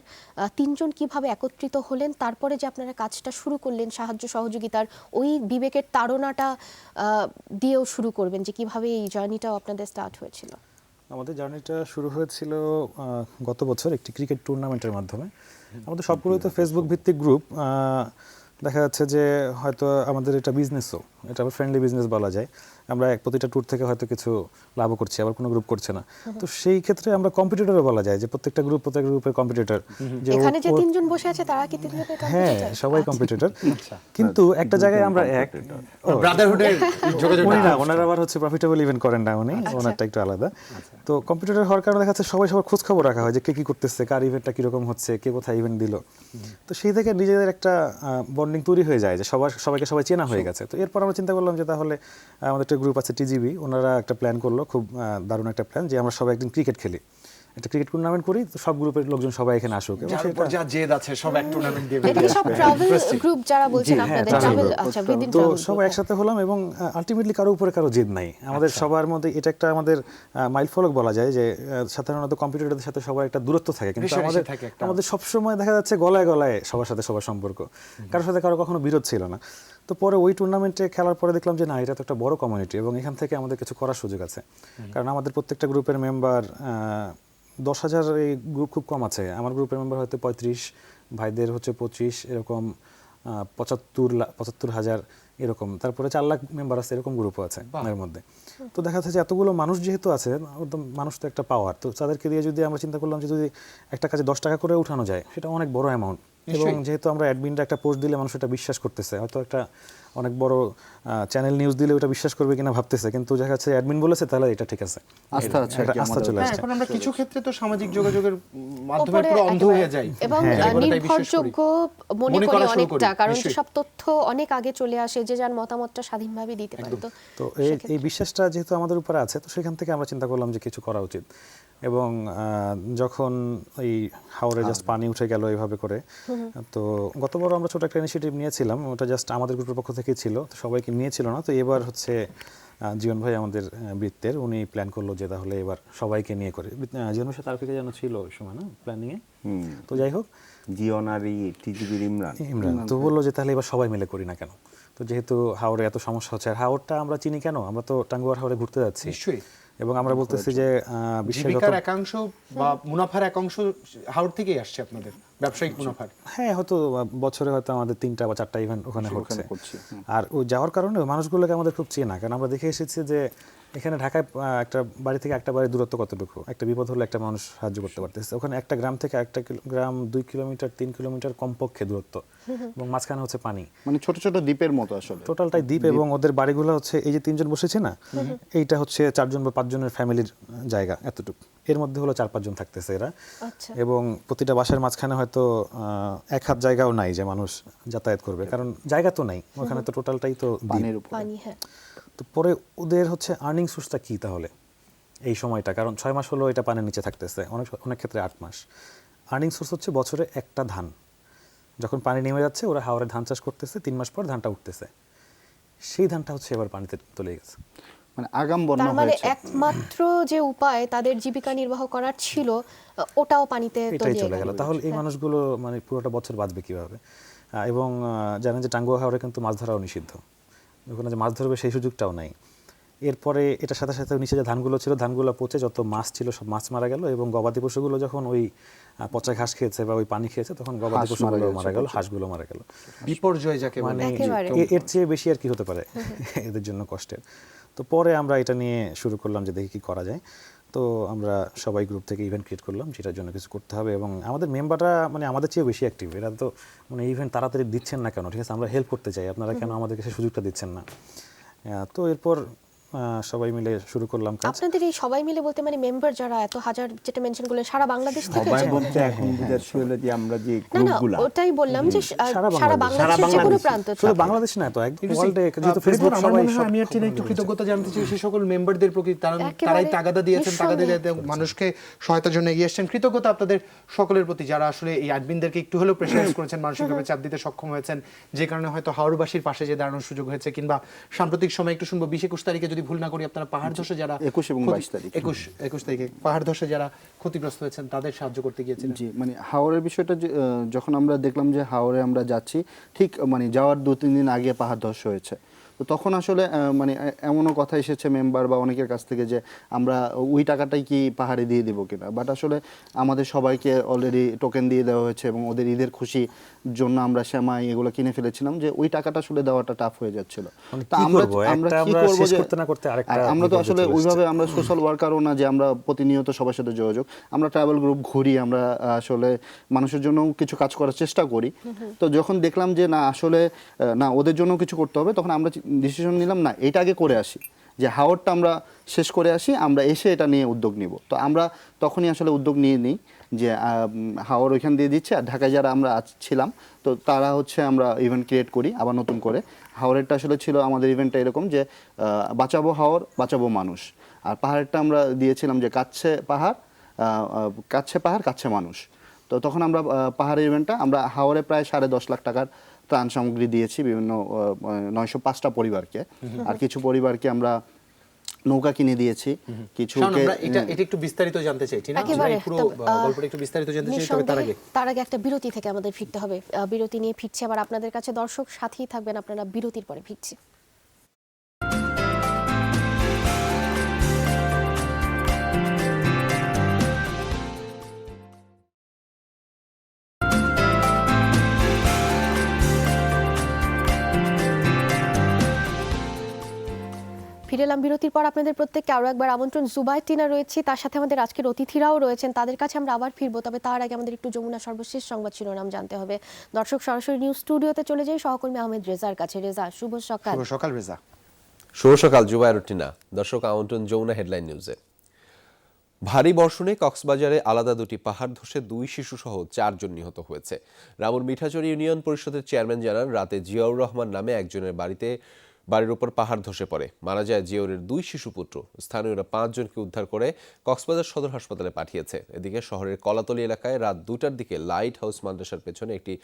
তিনজন কিভাবে একত্রিত হলেন, তারপরে যে আপনারা কাজটা শুরু করলেন সাহায্য সহযোগিতার, ওই বিবেকের তাড়নাটা দিয়েও শুরু করবেন, যে কিভাবে এই জার্নিটাও আপনাদের স্টার্ট হয়েছিল। আমাদের জার্নিটা শুরু হয়েছিল গত বছর একটি ক্রিকেট টুর্নামেন্টের মাধ্যমে। আমাদের সবগুলোই তো ফেসবুক ভিত্তিক গ্রুপ। দেখা যাচ্ছে যে হয়তো আমাদের এটা বিজনেসও, এটা আবার ফ্রেন্ডলি বিজনেস বলা যায়। আমরা প্রতিটা ট্যুর থেকে হয়তো কিছু লাভও করছি, আবার কোনো গ্রুপ করছে না। তো সেই ক্ষেত্রে আমরা কম্পিটিটরও বলা যায়, যে প্রত্যেকটা গ্রুপের কম্পিটিটর। এখানে যে তিনজন বসে আছে তারা কি তিনজনের হ্যাঁ, competitor? সবাই কম্পিটিটর, কিন্তু একটা জায়গায় আমরা এক। ব্রাদারহুডের যোগাযোগ। উনি না, ওনারা আবার হচ্ছে প্রফিটেবল ইভেন্ট করেন না, উনি ওনারটা একটু আলাদা। তো কম্পিউটার হওয়ার কারণে দেখা যাচ্ছে সবাই সবার খোঁজ খবর রাখা হয়, যে কে কি করতেছে, কার ইভেন্টটা কিরকম হচ্ছে, কে কোথায় ইভেন্ট দিল। তো সেই থেকে নিজেদের একটা বন্ডিং তৈরি হয়ে যায়, যে সবাইকে সবাই চেনা হয়ে গেছে। তো এরপর আমরা চিন্তা করলাম যে তাহলে আমাদের একটা গ্রুপ আছে টিজিবি, ওনারা একটা প্ল্যান করলো, খুব দারুণ একটা প্ল্যান, যে আমরা সবাই একদিন ক্রিকেট খেলি, একটা ক্রিকেট টুর্নামেন্ট করি, তো সব গ্রুপের লোকজন সবাই এখানে আসুক। এবং যার উপর যা জেদ আছে সব এক টুর্নামেন্ট দিয়ে এটা কি সব ট্রাভেল গ্রুপ যারা বলছেন আপনাদের? travel travel, group। আচ্ছা, within তো travel সবাই group, একসাথে হলাম, এবং আলটিমেটলি কারো উপরে কারো জেদ নাই আমাদের সবার মধ্যে। এটা একটা আমাদের মাইল ফলক বলা যায়, যে সাধারণত কম্পিউটারদের সাথে সবার একটা দূরত্ব থাকে, কিন্তু রেষারেষি আমাদের থাকে একটা। আমাদের সবসময় দেখা যাচ্ছে গলায় গলায় সবার সাথে সবার সম্পর্ক, কারোর সাথে কারো কখনো বিরোধ ছিল না। তো পরে ওই টুর্নামেন্টে খেলার পরে দেখলাম যে না, এটা তো একটা বড় কমিউনিটি, এবং এখান থেকে আমাদের কিছু করার সুযোগ আছে। কারণ আমাদের প্রত্যেকটা গ্রুপের মেম্বার 10,000, এই গ্রুপ খুব কম আছে। আমার গ্রুপের মেম্বার হয়তো 35, ভাইদের হচ্ছে 25, এরকম 75,000 এরকম। তারপরে 4 লাখ মেম্বার আছে, এরকম গ্রুপও আছে এর মধ্যে। তো দেখা যাচ্ছে যে এতগুলো মানুষ যেহেতু আছে, একদম মানুষ তো একটা পাওয়ার। তো তাদেরকে দিয়ে যদি আমরা চিন্তা করলাম যে যদি একটা কাজে 10 টাকা করে উঠানো যায়, সেটা অনেক বড় অ্যামাউন্ট। এবং যেহেতু আমরা অ্যাডমিনরা একটা পোস্ট দিলে মানুষ এটা বিশ্বাস করতেছে, হয়তো একটা অনেক বড় চ্যানেল নিউজ দিলে ওটা বিশ্বাস করবে কিনা ভাবতেছে, কিন্তু দেখা যাচ্ছে অ্যাডমিন বলেছে, তাহলে এটা ঠিক আছে, আস্থা আছে আর একটা কি আস্থা আমাদের। চলে হ্যাঁ, আসছে। এখন আমরা কিছু ক্ষেত্রে তো সামাজিক যোগাযোগের মাধ্যমে ওপরে পুরো অন্ধ একেবারে, হয়ে যাই, এবং যাই বলে তাই বিশ্বাস করি। নির্ভরযোগ্য মনে মনে করি করা শুরু অনেকটা, করি, কারণ নিশ্চয়ই। সব তথ্য অনেক আগে চলে আসে, যে যার মতামতটা স্বাধীনভাবে দিতে পারে। তো তো এই বিশ্বাসটা যেহেতু আমাদের উপরে আছে, তো সেখান থেকে আমরা চিন্তা করলাম যে কিছু করা উচিত। এবং যখন এই হাওরে জাস্ট পানি উঠে গেল এইভাবে করে, তো গতবার আমরা ছোট একটা ইনিশিয়েটিভ নিয়েছিলাম, ওটা জাস্ট আমাদের গ্রুপের পক্ষ থেকেই ছিল, তো সবাইকে নিয়েছিল না। তো এবার হচ্ছে জীবন ভাই আমাদের বৃত্তের, উনি প্ল্যান করলো যে তাহলে এবার সবাইকে নিয়ে করে। জীবন ভাই তারফিকে যেন ছিল ওই সময় না প্ল্যানিংয়ে, তো যাই হোক জিওনারি টিজিবির ইমরান তো বললো যে তাহলে এবার সবাই মিলে করি না কেন। তো যেহেতু হাওরে এত সমস্যা হচ্ছে, আর হাওরটা আমরা চিনি কেন, আমরা তো টাঙ্গুয়ার হাওরে ঘুরতে যাচ্ছি নিশ্চয়ই। এবং আমরা বলতেছি যে বিশ্বের যত জীবিকার একাংশ বা মুনাফার একাংশ হাওড় থেকেই আসছে আপনাদের ব্যবসায়িক মুনাফার। হ্যাঁ হয়তো বছরে হয়তো আমাদের 3টা বা 4টা ইভেন্ট ওখানে হচ্ছে, করছি, আর ওই যাওয়ার কারণে ওই মানুষগুলোকে আমাদের খুব চেনা, কারণ আমরা দেখে এসেছি যে এখানে ঢাকায় একটা বাড়ি থেকে একটা বাড়ির দূরত্ব কতটুকু, একটা বিপদ হলে একটা মানুষ সাহায্য করতে পারতেছে, ওখানে একটা গ্রাম থেকে একটা গ্রাম 2 কিলোমিটার 3 কিলোমিটার কমপক্ষে দূরত্ব, এবং মাঝখানে হচ্ছে পানি, মানে ছোট ছোট দ্বীপের মতো আসলে টোটালটাই দ্বীপ। এবং ওদের বাড়িগুলো হচ্ছে এই যে 3জন বসেছে না, এইটা হচ্ছে 4জন বা 5 জনের ফ্যামিলির জায়গা এতটুকু, এর মধ্যে হলো 4-5 জন থাকতেছে এরা। আচ্ছা। এবং প্রতিটা বাসার মাঝখানে হয়তো 1 হাত জায়গাও নাই যে মানুষ যাতায়াত করবে, কারণ জায়গা তো নাই ওখানে, তো টোটালটাই তো দ্বীপ। পানির উপর। পানি, হ্যাঁ। তো পরে ওদের হচ্ছে আর্নিং সোর্সটা কি তাহলে এই সময়টা, কারণ 6 মাস হলো এটা পানির নিচে থাকতেছে, অনেক ক্ষেত্রে 8 মাস। আর্নিং সোর্স হচ্ছে বছরে একটা ধান, যখন পানি নেমে যাচ্ছে ওরা হাওরে ধান চাষ করতেছে, 3 মাস পর ধানটা উঠতেছে, সেই ধানটা হচ্ছে এবার পানিতে তলে গেছে। মানে আগাম বন্যা তার মানে হয়েছে। একমাত্র যে উপায় তাদের জীবিকা নির্বাহ করার ছিল, ওটাও পানিতে এটাই তলিয়ে চলে গেল। তাহলে এই মানুষগুলো মানে পুরোটা বছর বাঁচবে কিভাবে? এবং জানেন যে টাঙ্গুয়া হাওরে কিন্তু মাছ ধরাও নিষিদ্ধ, ওখানে যে মাছ ধরবে সেই সুযোগটাও নাই। এরপরে এটার সাথে সাথে নিচে যে ধানগুলো ছিল, ধানগুলো পচে যত মাছ ছিল সব মাছ মারা গেল, এবং গবাদি পশুগুলো যখন ওই পচা ঘাস খেয়েছে বা ওই পানি খেয়েছে, তখন গবাদি পশুগুলো মারা গেল, হাঁসগুলো মারা গেল। বিপর্যয় যাকে বলে। মানে একেবারে। এর চেয়ে বেশি আর কি হতে পারে এদের জন্য কষ্টের। তো পরে আমরা এটা নিয়ে শুরু করলাম যে দেখি কি করা যায়। তো আমরা সবাই গ্রুপ থেকে ইভেন্ট ক্রিয়েট করলাম, যেটার জন্য কিছু করতে হবে, এবং আমাদের মেম্বাররা মানে আমাদের চেয়ে বেশি অ্যাক্টিভ। এরা তো মানে ইভেন্ট তাড়াতাড়ি দিচ্ছেন না কেন, ঠিক আছে, আমরা হেল্প করতে চাই, আপনারা কেন আমাদেরকে সেই সুযোগটা দিচ্ছেন না। তো এরপর সবাই মিলে শুরু করলাম কাজ। আপনাদের এই সবাই মিলে বলতে মানে মেম্বার যারা এত হাজার, যেটা মেনশন করলেন, সারা বাংলাদেশ থেকে? সবাই বলতে এখন বুঝাচ্ছি হলো যে আমরা যে না না, গ্রুপগুলা, ওটাই বললাম যে সারা সারা বাংলাদেশ। বাংলাদেশের যে কোনো প্রান্ত শুধু থেকে। বাংলাদেশ না, তো একদম ওয়ার্ল্ডে, যেহেতু ফেসবুক ফেসবুক আমার সবাই মনে হয় সব আমি আর টিনা একটু কৃতজ্ঞতা জানতে চাই সেই সকল মেম্বারদের প্রতি, একেবারে তারাই তাগাদা দিয়েছেন, তাগাদা নিঃসন্দেহে। দিয়ে মানুষকে সহায়তার জন্য এগিয়ে এসেছেন। কৃতজ্ঞতা আপনাদের সকলের প্রতি যারা আসলে এই অ্যাডমিনদেরকে একটু হলেও প্রেশারাইজ করেছেন, মানসিকভাবে চাপ দিতে সক্ষম হয়েছেন, যে কারণে হয়তো হাওড়বাসীর পাশে যে দাঁড়ানোর সুযোগ হয়েছে। কিংবা সাম্প্রতিক সময় একটু শুনবো 20-21 তারিখে যদি ভুল না করি, আপনারা পাহাড় ধসে যারা 21 এবং 22 তারিখ। 21 তারিখে পাহাড় ধসে যারা ক্ষতিগ্রস্ত হয়েছেন তাদের সাহায্য করতে গিয়েছিলেন। জি, মানে হাওরের বিষয়টা যখন আমরা দেখলাম যে হাওরে আমরা যাচ্ছি, ঠিক মানে যাওয়ার 2-3 দিন আগে পাহাড় ধস হয়েছে। তো তখন আসলে মানে এমনও কথা এসেছে মেম্বার বা অনেকের কাছ থেকে যে আমরা ওই টাকাটাই কি পাহাড়ে দিয়ে দিব কিনা, বাট আসলে আমাদের সবাইকে অলরেডি টোকেন দিয়ে দেওয়া হয়েছে, এবং ওদের ঈদের খুশি জন্য আমরা সেমাই এগুলো কিনে ফেলেছিলাম, যে ওই টাকাটা আসলে দেওয়াটা টাফ হয়ে যাচ্ছিল। মানে তা কি আমরা করবো? আমরা একটা কি আমরা করব শেষ যে করতে না করতে আরেকটা আমরা তো বিপর্যয় আসলে চলে ওইভাবে এসেছে। আমরা সোশ্যাল ওয়ার্কারও না যে আমরা প্রতিনিয়ত সবার সাথে যোগাযোগ, আমরা ট্রাভেল গ্রুপ ঘুরি, আমরা আসলে মানুষের জন্য কিছু কাজ করার চেষ্টা করি। তো যখন দেখলাম যে না আসলে না ওদের জন্য কিছু করতে হবে, তখন আমরা ডিসিশন নিলাম না এটা আগে করে আসি, যে হাওরটা আমরা শেষ করে আসি, আমরা এসে এটা নিয়ে উদ্যোগ নিব। তো আমরা তখনই আসলে উদ্যোগ নিয়ে নিই যে হাওর ওইখান দিয়ে দিচ্ছে, আর ঢাকায় যারা আমরা ছিলাম তো তারা হচ্ছে আমরা ইভেন্ট ক্রিয়েট করি আবার নতুন করে। হাওরেরটা আসলে ছিল আমাদের ইভেন্টটা এরকম যে বাঁচাবো হাওর বাঁচাবো মানুষ, আর পাহাড়েরটা আমরা দিয়েছিলাম যে কাছে পাহাড় কাছে মানুষ। তো তখন আমরা পাহাড়ের ইভেন্টটা আমরা হাওরে প্রায় 10.5 লাখ টাকার ত্রাণ সামগ্রী দিয়েছি বিভিন্ন 905টা পরিবারকে, আর কিছু পরিবারকে আমরা নৌকা কিনে দিয়েছি, কিছু শাওন, আমরা এটা একটু বিস্তারিত জানতে চাই, ঠিক আছে? একেবারে। পুরো গল্পটা একটু বিস্তারিত জানতে চাই, তবে নিঃসন্দেহে তার আগে একটা বিরতি থেকে আমাদের ফিরতে হবে। বিরতি নিয়ে ফিরছি আবার আপনাদের কাছে। দর্শক সাথেই থাকবেন, আপনারা বিরতির পরে ফিরছি। ফিরে এলাম বিরতির পর। আপনাদের প্রত্যেককে আরো একবার আমন্ত্রণ। জুবাইর টিনা রয়েছে, তার সাথে আমাদের আজকের অতিথিরাও রয়েছেন, তাদের কাছে আমরা আবার ফিরবো। তবে তার আগে আমাদের একটু যমুনা সর্বশেষ সংবাদ শিরোনাম জানতে হবে। দর্শক সরাসরি নিউজ স্টুডিওতে চলে যাই সহকর্মী আহমেদ রেজার কাছে। রেজা, শুভ সকাল। শুভ সকাল রেজা। শুভ সকাল জুবাইর টিনা। দর্শক আমন্ত্রণ যমুনা হেডলাইন নিউজে। ভারী বর্ষণে কক্সবাজারে আলাদা 2টি পাহাড় ধসে 2 শিশুসহ 4 জন নিহত হয়েছে। রামুর মিঠাচর ইউনিয়ন পরিষদের চেয়ারম্যান জানান, রাতে জিয়াউর রহমান নামে একজনের বাড়িতে বাড়ির উপর পাহাড় ধসে পড়ে, মারা যায় জিওরের 2 শিশুপুত্র। স্থানীয়রা 5 জনকে উদ্ধার করে কক্সবাজার সদর হাসপাতালে পাঠিয়েছে। এদিকে শহরের কলাতলী এলাকায় রাত 2টার দিকে লাইট হাউস মাদ্রাসার পেছনে একটি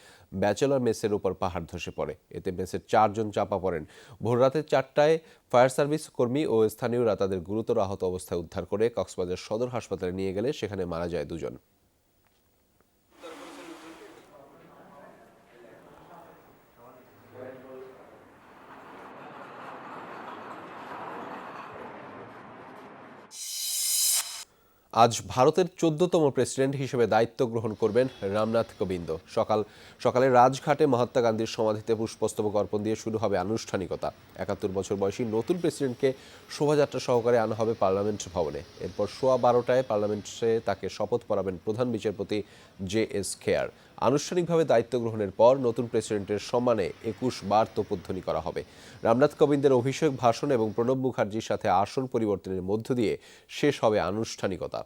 ব্যাচেলর মেসের উপর পাহাড় ধসে পড়ে। এতে মেসের 4 জন চাপা পড়েন। ভোররাতে 4টায় ফায়ার সার্ভিস কর্মী ও স্থানীয়রা তাদের গুরুতর আহত অবস্থায় উদ্ধার করে কক্সবাজার সদর হাসপাতালে নিয়ে গেলে সেখানে মারা যায় 2 জন। আজ ভারতের 14তম প্রেসিডেন্ট হিসেবে দায়িত্ব গ্রহণ করবেন রামনাথ কোবিন্দ। সকালে রাজঘাটে মহাত্মা গান্ধীর সমাধিতে পুষ্পস্তবক অর্পণ দিয়ে শুরু হবে আনুষ্ঠানিকতা। 71 বছর বয়সী নতুন প্রেসিডেন্টকে শোভাযাত্রা সহকারে আনা হবে পার্লামেন্ট ভবনে। এরপর সোয়া 12টায় পার্লামেন্টে তাকে শপথ পড়াবেন প্রধান বিচারপতি JS খেয়ার। আনুষ্ঠানিকভাবে দায়িত্ব গ্রহণের পর নতুন প্রেসিডেন্টের সম্মানে 21 বার তোপধ্বনি করা হবে। রামনাথ কোবিন্দের অভিষেক ভাষণ এবং প্রণব মুখার্জির সাথে আসন পরিবর্তনের মধ্য দিয়ে শেষ হবে আনুষ্ঠানিকতা।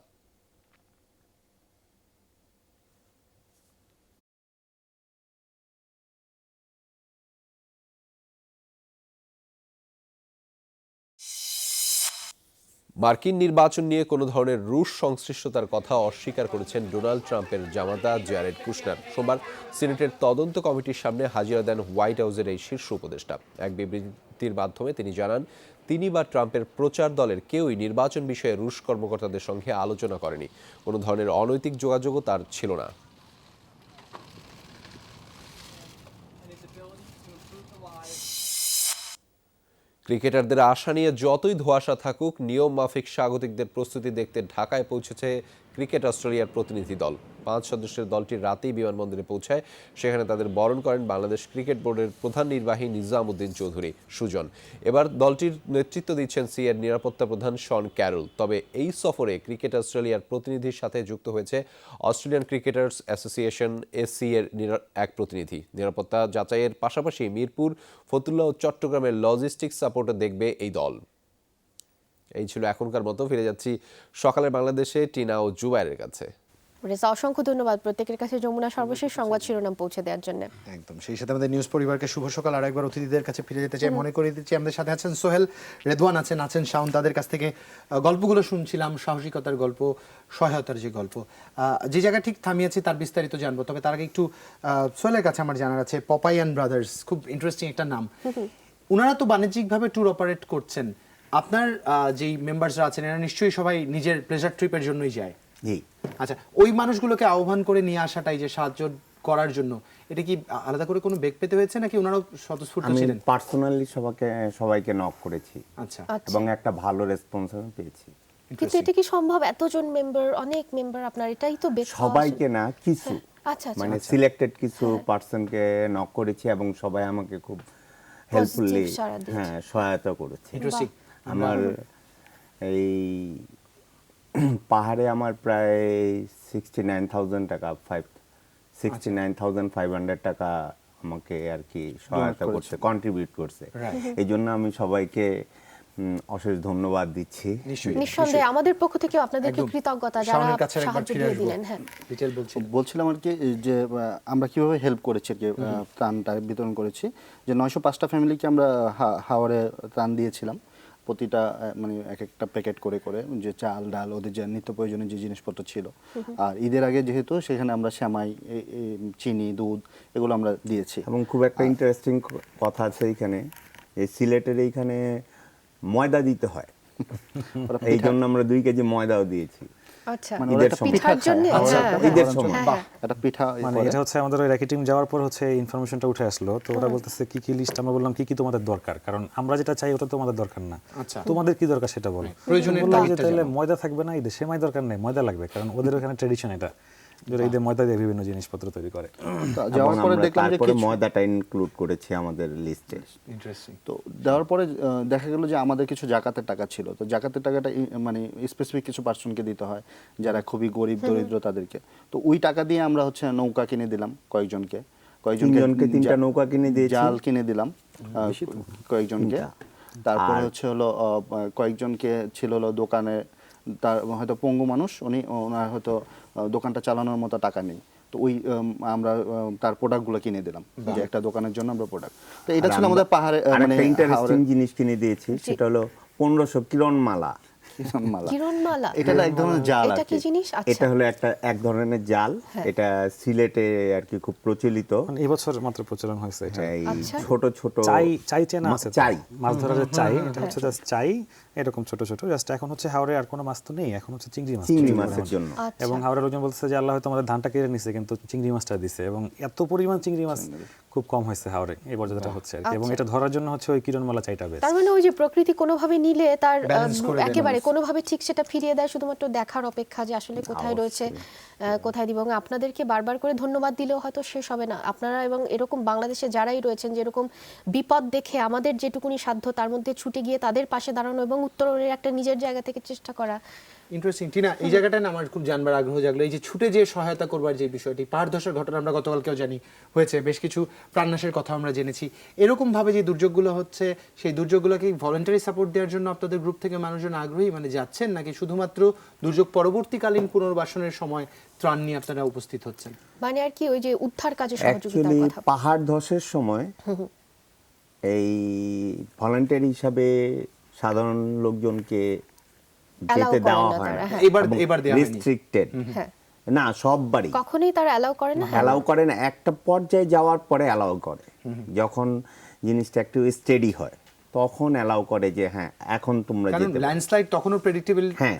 মার্কিন নির্বাচন নিয়ে কোনো ধরনের রুশ সংশ্লিষ্টতার কথা অস্বীকার করেছেন ডোনাল্ড ট্রাম্পের জামাতা জ্যারেড কুশনার। সোমবার সিনেটের তদন্ত কমিটির সামনে হাজিরা দেন হোয়াইট হাউসের এই শীর্ষ উপদেষ্টা। এক বিবৃতির মাধ্যমে তিনি জানান, তিনি বা ট্রাম্পের প্রচার দলের কেউই নির্বাচন বিষয়ে রুশ কর্মকর্তাদের সঙ্গে আলোচনা করেনি। কোনো ধরনের অনৈতিক যোগাযোগও তার ছিল না। ক্রিকেটারদের আশা নিয়ে যতই ধোঁয়াশা থাকুক, নিয়ম মাফিক স্বাগতিকদের প্রস্তুতি দেখতে ঢাকায় পৌঁছেছে ক্রিকেট অস্ট্রেলিয়ার প্রতিনিধি দল। 5 সদস্যের দলটি রাতেই বিমানবন্দরে পৌঁছায়। সেখানে তাদের বরণ করেন বাংলাদেশ ক্রিকেট বোর্ডের প্রধান নির্বাহী নিজামুদ্দিন চৌধুরী সুজন। এবার দলটির নেতৃত্ব দিচ্ছেন সিএর নিরাপত্তা প্রধান শন ক্যারল। তবে এই সফরে ক্রিকেট অস্ট্রেলিয়ার প্রতিনিধির সাথে যুক্ত হয়েছে অস্ট্রেলিয়ান ক্রিকেটার্স অ্যাসোসিয়েশন SC এর এক প্রতিনিধি। নিরাপত্তা যাচাইয়ের পাশাপাশি মিরপুর, ফতুল্লা ও চট্টগ্রামের লজিস্টিক্স সাপোর্টও দেখবে এই দল। এই ছিল এখনকার মতো। ফিরে যাচ্ছি সকালের বাংলাদেশে টিনা ও জুবাইরের কাছে। রেজা, অসংখ্য ধন্যবাদ প্রত্যেকের কাছে যমুনা সর্বশেষ সংবাদ শিরোনাম পৌঁছে দেওয়ার জন্য। একদম সেই সাথে আমাদের নিউজ পরিবারকে শুভ সকাল। আর একবার অতিথিদের কাছে ফিরে যেতে চাই, মনে করে দিচ্ছি আমাদের সাথে আছেন সোহেল, রেদওয়ান আছেন শাওন। তাদের কাছ থেকে গল্পগুলো শুনছিলাম, সাহসিকতার গল্প, সহায়তার যে গল্প। যে জায়গা ঠিক থামিয়েছি তার বিস্তারিত জানবো, তবে তার আগে একটু সোহেলের কাছে আমার জানার আছে পপাইয়ান ব্রাদার্স, খুব ইন্টারেস্টিং একটা নাম। ওনারা তো বাণিজ্যিকভাবে ট্যুর অপারেট করছেন। আপনার যেই মেম্বারসরা আছেন এরা নিশ্চয়ই সবাই নিজের প্লেজার ট্রিপের জন্যই যায়। জি। আচ্ছা, ওই মানুষগুলোকে আহ্বান করে নিয়ে আসাটাই যে সাহায্য করার জন্য, এটা কি আলাদা করে কোনো বেগ পেতে হয়েছে নাকি ওনারাও স্বতঃস্ফূর্ত আমি ছিলেন? পার্সোনালি সবাইকে নক করেছি আচ্ছা, এবং একটা ভালো রেসপন্স পেয়েছি। কিন্তু এটা কি সম্ভব? এতজন মেম্বার, অনেক মেম্বার আপনার, এটাই তো বেশ সবাইকে না, কিছু আচ্ছা মানে সিলেক্টেড কিছু পার্সনকে নক করেছি এবং সবাই আমাকে খুব হেল্পফুলি সাড়া দিয়েছে। সহায়তা করেছে। ইন্টারেস্টিং। আমার এই পাহাড়ে আমার প্রায় 69,500 টাকা আমাকে আর কি সহায়তা করছে, কন্ট্রিবিউট করছে। এই জন্য আমি সবাইকে অশেষ ধন্যবাদ দিচ্ছি। নিঃসন্দেহে আমাদের পক্ষ থেকে আপনাদেরকে কৃতজ্ঞতা যারা সাহায্য দিয়ে দিলেন। হ্যাঁ, ডিটেইল বলছিলাম আর কি যে আমরা কিভাবে হেল্প করেছি আর কি, ত্রাণটা বিতরণ করেছি। যে 905টা ফ্যামিলিকে আমরা হাওড়ে ত্রাণ দিয়েছিলাম। প্রতিটা মানে এক একটা প্যাকেট করে করে, যে চাল ডাল ওদের যে নিত্য প্রয়োজনীয় যে জিনিসপত্র ছিল। আর ঈদের আগে যেহেতু সেখানে আমরা সেমাই, চিনি, দুধ এগুলো আমরা দিয়েছি। এবং খুব একটা ইন্টারেস্টিং কথা আছে এইখানে, এই সিলেটের এইখানে ময়দা দিতে হয়, এই জন্য আমরা 2 কেজি ময়দাও দিয়েছি। আচ্ছা, মানে ঈদের ওরা সময়। পিঠার জন্য। ঈদের সময় একটা পিঠা মানে এটা হচ্ছে আমাদের ওই র্যাকি টিম যাওয়ার পর হচ্ছে ইনফরমেশনটা উঠে আসলো। তো ওরা বলতেছে কি কি লিস্ট, আমরা বললাম কি কি তোমাদের দরকার, কারণ আমরা যেটা চাই ওটা তোমাদের দরকার না। আচ্ছা, তোমাদের কি দরকার সেটা বলো। প্রয়োজনের বললাম যে তাগিদটা তাহলে জানাও। ময়দা থাকবে না ঈদে, সেমাই দরকার নেই, ময়দা লাগবে, কারণ ওদের ওখানে ট্রেডিশন এটা, যারা ঈদে ময়দা দিয়ে বিভিন্ন জিনিসপত্র তৈরি করে। যাওয়ার পরে দেখলাম যে তারপরে ময়দাটা ইনক্লুড করেছি আমাদের লিস্টে। ইন্টারেস্টিং। তো দেওয়ার পরে দেখা গেল যে আমাদের কিছু জাকাতের টাকা ছিল। তো জাকাতের টাকাটা মানে স্পেসিফিক কিছু পার্সনকে দিতে হয় যারা খুবই গরিব দরিদ্র তাদেরকে। তো ওই টাকা দিয়ে আমরা হচ্ছে নৌকা কিনে দিলাম কয়েকজনকে 3টা নৌকা কিনে দিয়েছি, জাল কিনে দিলাম কয়েকজনকে। তারপরে হচ্ছে হলো কয়েকজনকে ছিল হলো দোকানে, তার হয়তো পঙ্গু মানুষ, ওনার হয়তো দোকানটা চালানোর মতো টাকা নেই। তো তো ওই আমরা তার প্রোডাক্টগুলো কিনে দিলাম, যে একটা দোকানের জন্য আমরা প্রোডাক্ট। তো এটা ছিল আমাদের পাহাড়ে মানে আরেকটা ইন্টারেস্টিং হাওড়ের জিনিস কিনে দিয়েছি, সেটা হলো 1500 কিরণমালা। কিরণমালা। কিরণমালা এটা হলো এক ধরনের জাল আর এটা কি কি। জিনিস? এটা আচ্ছা, হলো এক ধরনের জাল, এটা সিলেটে আর কি খুব প্রচলিত। মানে এবছর মাত্র প্রচলন হয়েছে এটা। এই আচ্ছা। ছোট ছোট চাই চেনা আছে তো? চাই। মাছ ধরার যে চাই, এটা হচ্ছে জাস্ট চাই, এরকম ছোট ছোট। জাস্ট এখন হচ্ছে হাওড়ে আর কোনো মাছ তো নেই, এখন হচ্ছে চিংড়ি মাছ। চিংড়ি প্রচুর মাছের পরিমাণে। জন্য। আচ্ছা। এবং হাওড়ের লোকজন বলছে যে আল্লাহ হয়তো আমাদের ধানটা কেড়ে নিছে, কিন্তু চিংড়ি মাছটা দিছে, এবং এত পরিমাণ চিংড়ি মাছ খুব কম হয়েছে হাওড়ে, এই পর্যায়টা হচ্ছে আর কি। এবং এটা ধরার জন্য হচ্ছে ওই কিরণমালা চাইটা বেশ। তার মানে ওই যে প্রকৃতি কোনোভাবে নিলে তার Balance করে দেয় একেবারে কোনোভাবে ঠিক সেটা ফিরিয়ে দেয়, শুধুমাত্র দেখার অপেক্ষা যে আসলে কোথায় রয়েছে, কোথায় দিব। এবং আপনাদেরকে বারবার করে ধন্যবাদ দিলেও হয়তো শেষ হবে না। আপনারা এবং এরকম বাংলাদেশে যারাই রয়েছেন, যেরকম বিপদ দেখে আমাদের যেটুকুনি সাধ্য তার মধ্যে ছুটে গিয়ে তাদের পাশে দাঁড়ানো এবং উত্তরণের একটা নিজের জায়গা থেকে চেষ্টা করা। ইন্টারেস্টিং। টিনা, এই জায়গাটা না আমার খুব জানবার আগ্রহ জাগলো, এই যে ছুটে যে সহায়তা করবার যে বিষয়টি, পাহাড় ধসের ঘটনা আমরা গতকালকেও জানি হয়েছে, বেশ কিছু প্রাণনাশের কথা আমরা জেনেছি। এরকম ভাবে যে দুর্যোগগুলো হচ্ছে, সেই দুর্যোগগুলোকে ভলেন্টারি সাপোর্ট দেওয়ার জন্য আপনাদের গ্রুপ থেকে মানুষজন আগ্রহী মানে যাচ্ছেন, নাকি শুধুমাত্র দুর্যোগ পরবর্তীকালীন পুনর্বাসনের সময় ত্রাণ নিয়ে আপনারা উপস্থিত হচ্ছেন? মানে আর কি ওই যে উদ্ধার কাজে সহযোগিতার অ্যাকচুয়ালি কথা। পাহাড় ধসের সময় এই ভলান্টিয়ার হিসাবে সাধারণ লোকজনকে যেতে করেন দেওয়া না হয় তারা, না, হ্যাঁ। এবার দেওয়া হয়নি। রেস্ট্রিক্টেড হ্যাঁ, না, সব বাড়ি কখনোই তারা অ্যালাউ করে না। হ্যাঁ। অ্যালাউ করে না, একটা পর্যায়ে যাওয়ার পরে অ্যালাউ করে, যখন জিনিসটা একটু স্টেডি হয় তখন অ্যালাউ করে যে হ্যাঁ এখন তোমরা কারণ যেতে পারো। ল্যান্ডস্লাইড তখনও প্রেডিক্টেবল হ্যাঁ।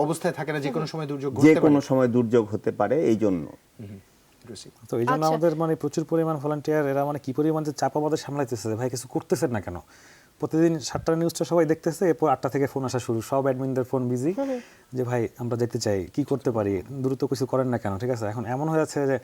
অবস্থায় থাকে না, যে কোনো সময় দুর্যোগ যে ঘটতে কোনো পারে। সময় দুর্যোগ হতে পারে, এই জন্য তো এই জন্য আচ্ছা। আমাদের মানে প্রচুর পরিমাণ ভলান্টিয়ার, এরা মানে কি পরিমাণ যে চাপ আমাদের সামলাইতেছে যে ভাই কিছু করতেছেন না কেন। প্রতিদিন 7টার নিউজটা সবাই দেখতেছে, এরপর 8টা থেকে ফোন আসা শুরু, সব অ্যাডমিনদের ফোন বিজি, যে ভাই আমরা যেতে চাই, কি করতে পারি, দ্রুত কিছু করেন না কেন। ঠিক আছে, এখন এমন হয়ে যাচ্ছে যে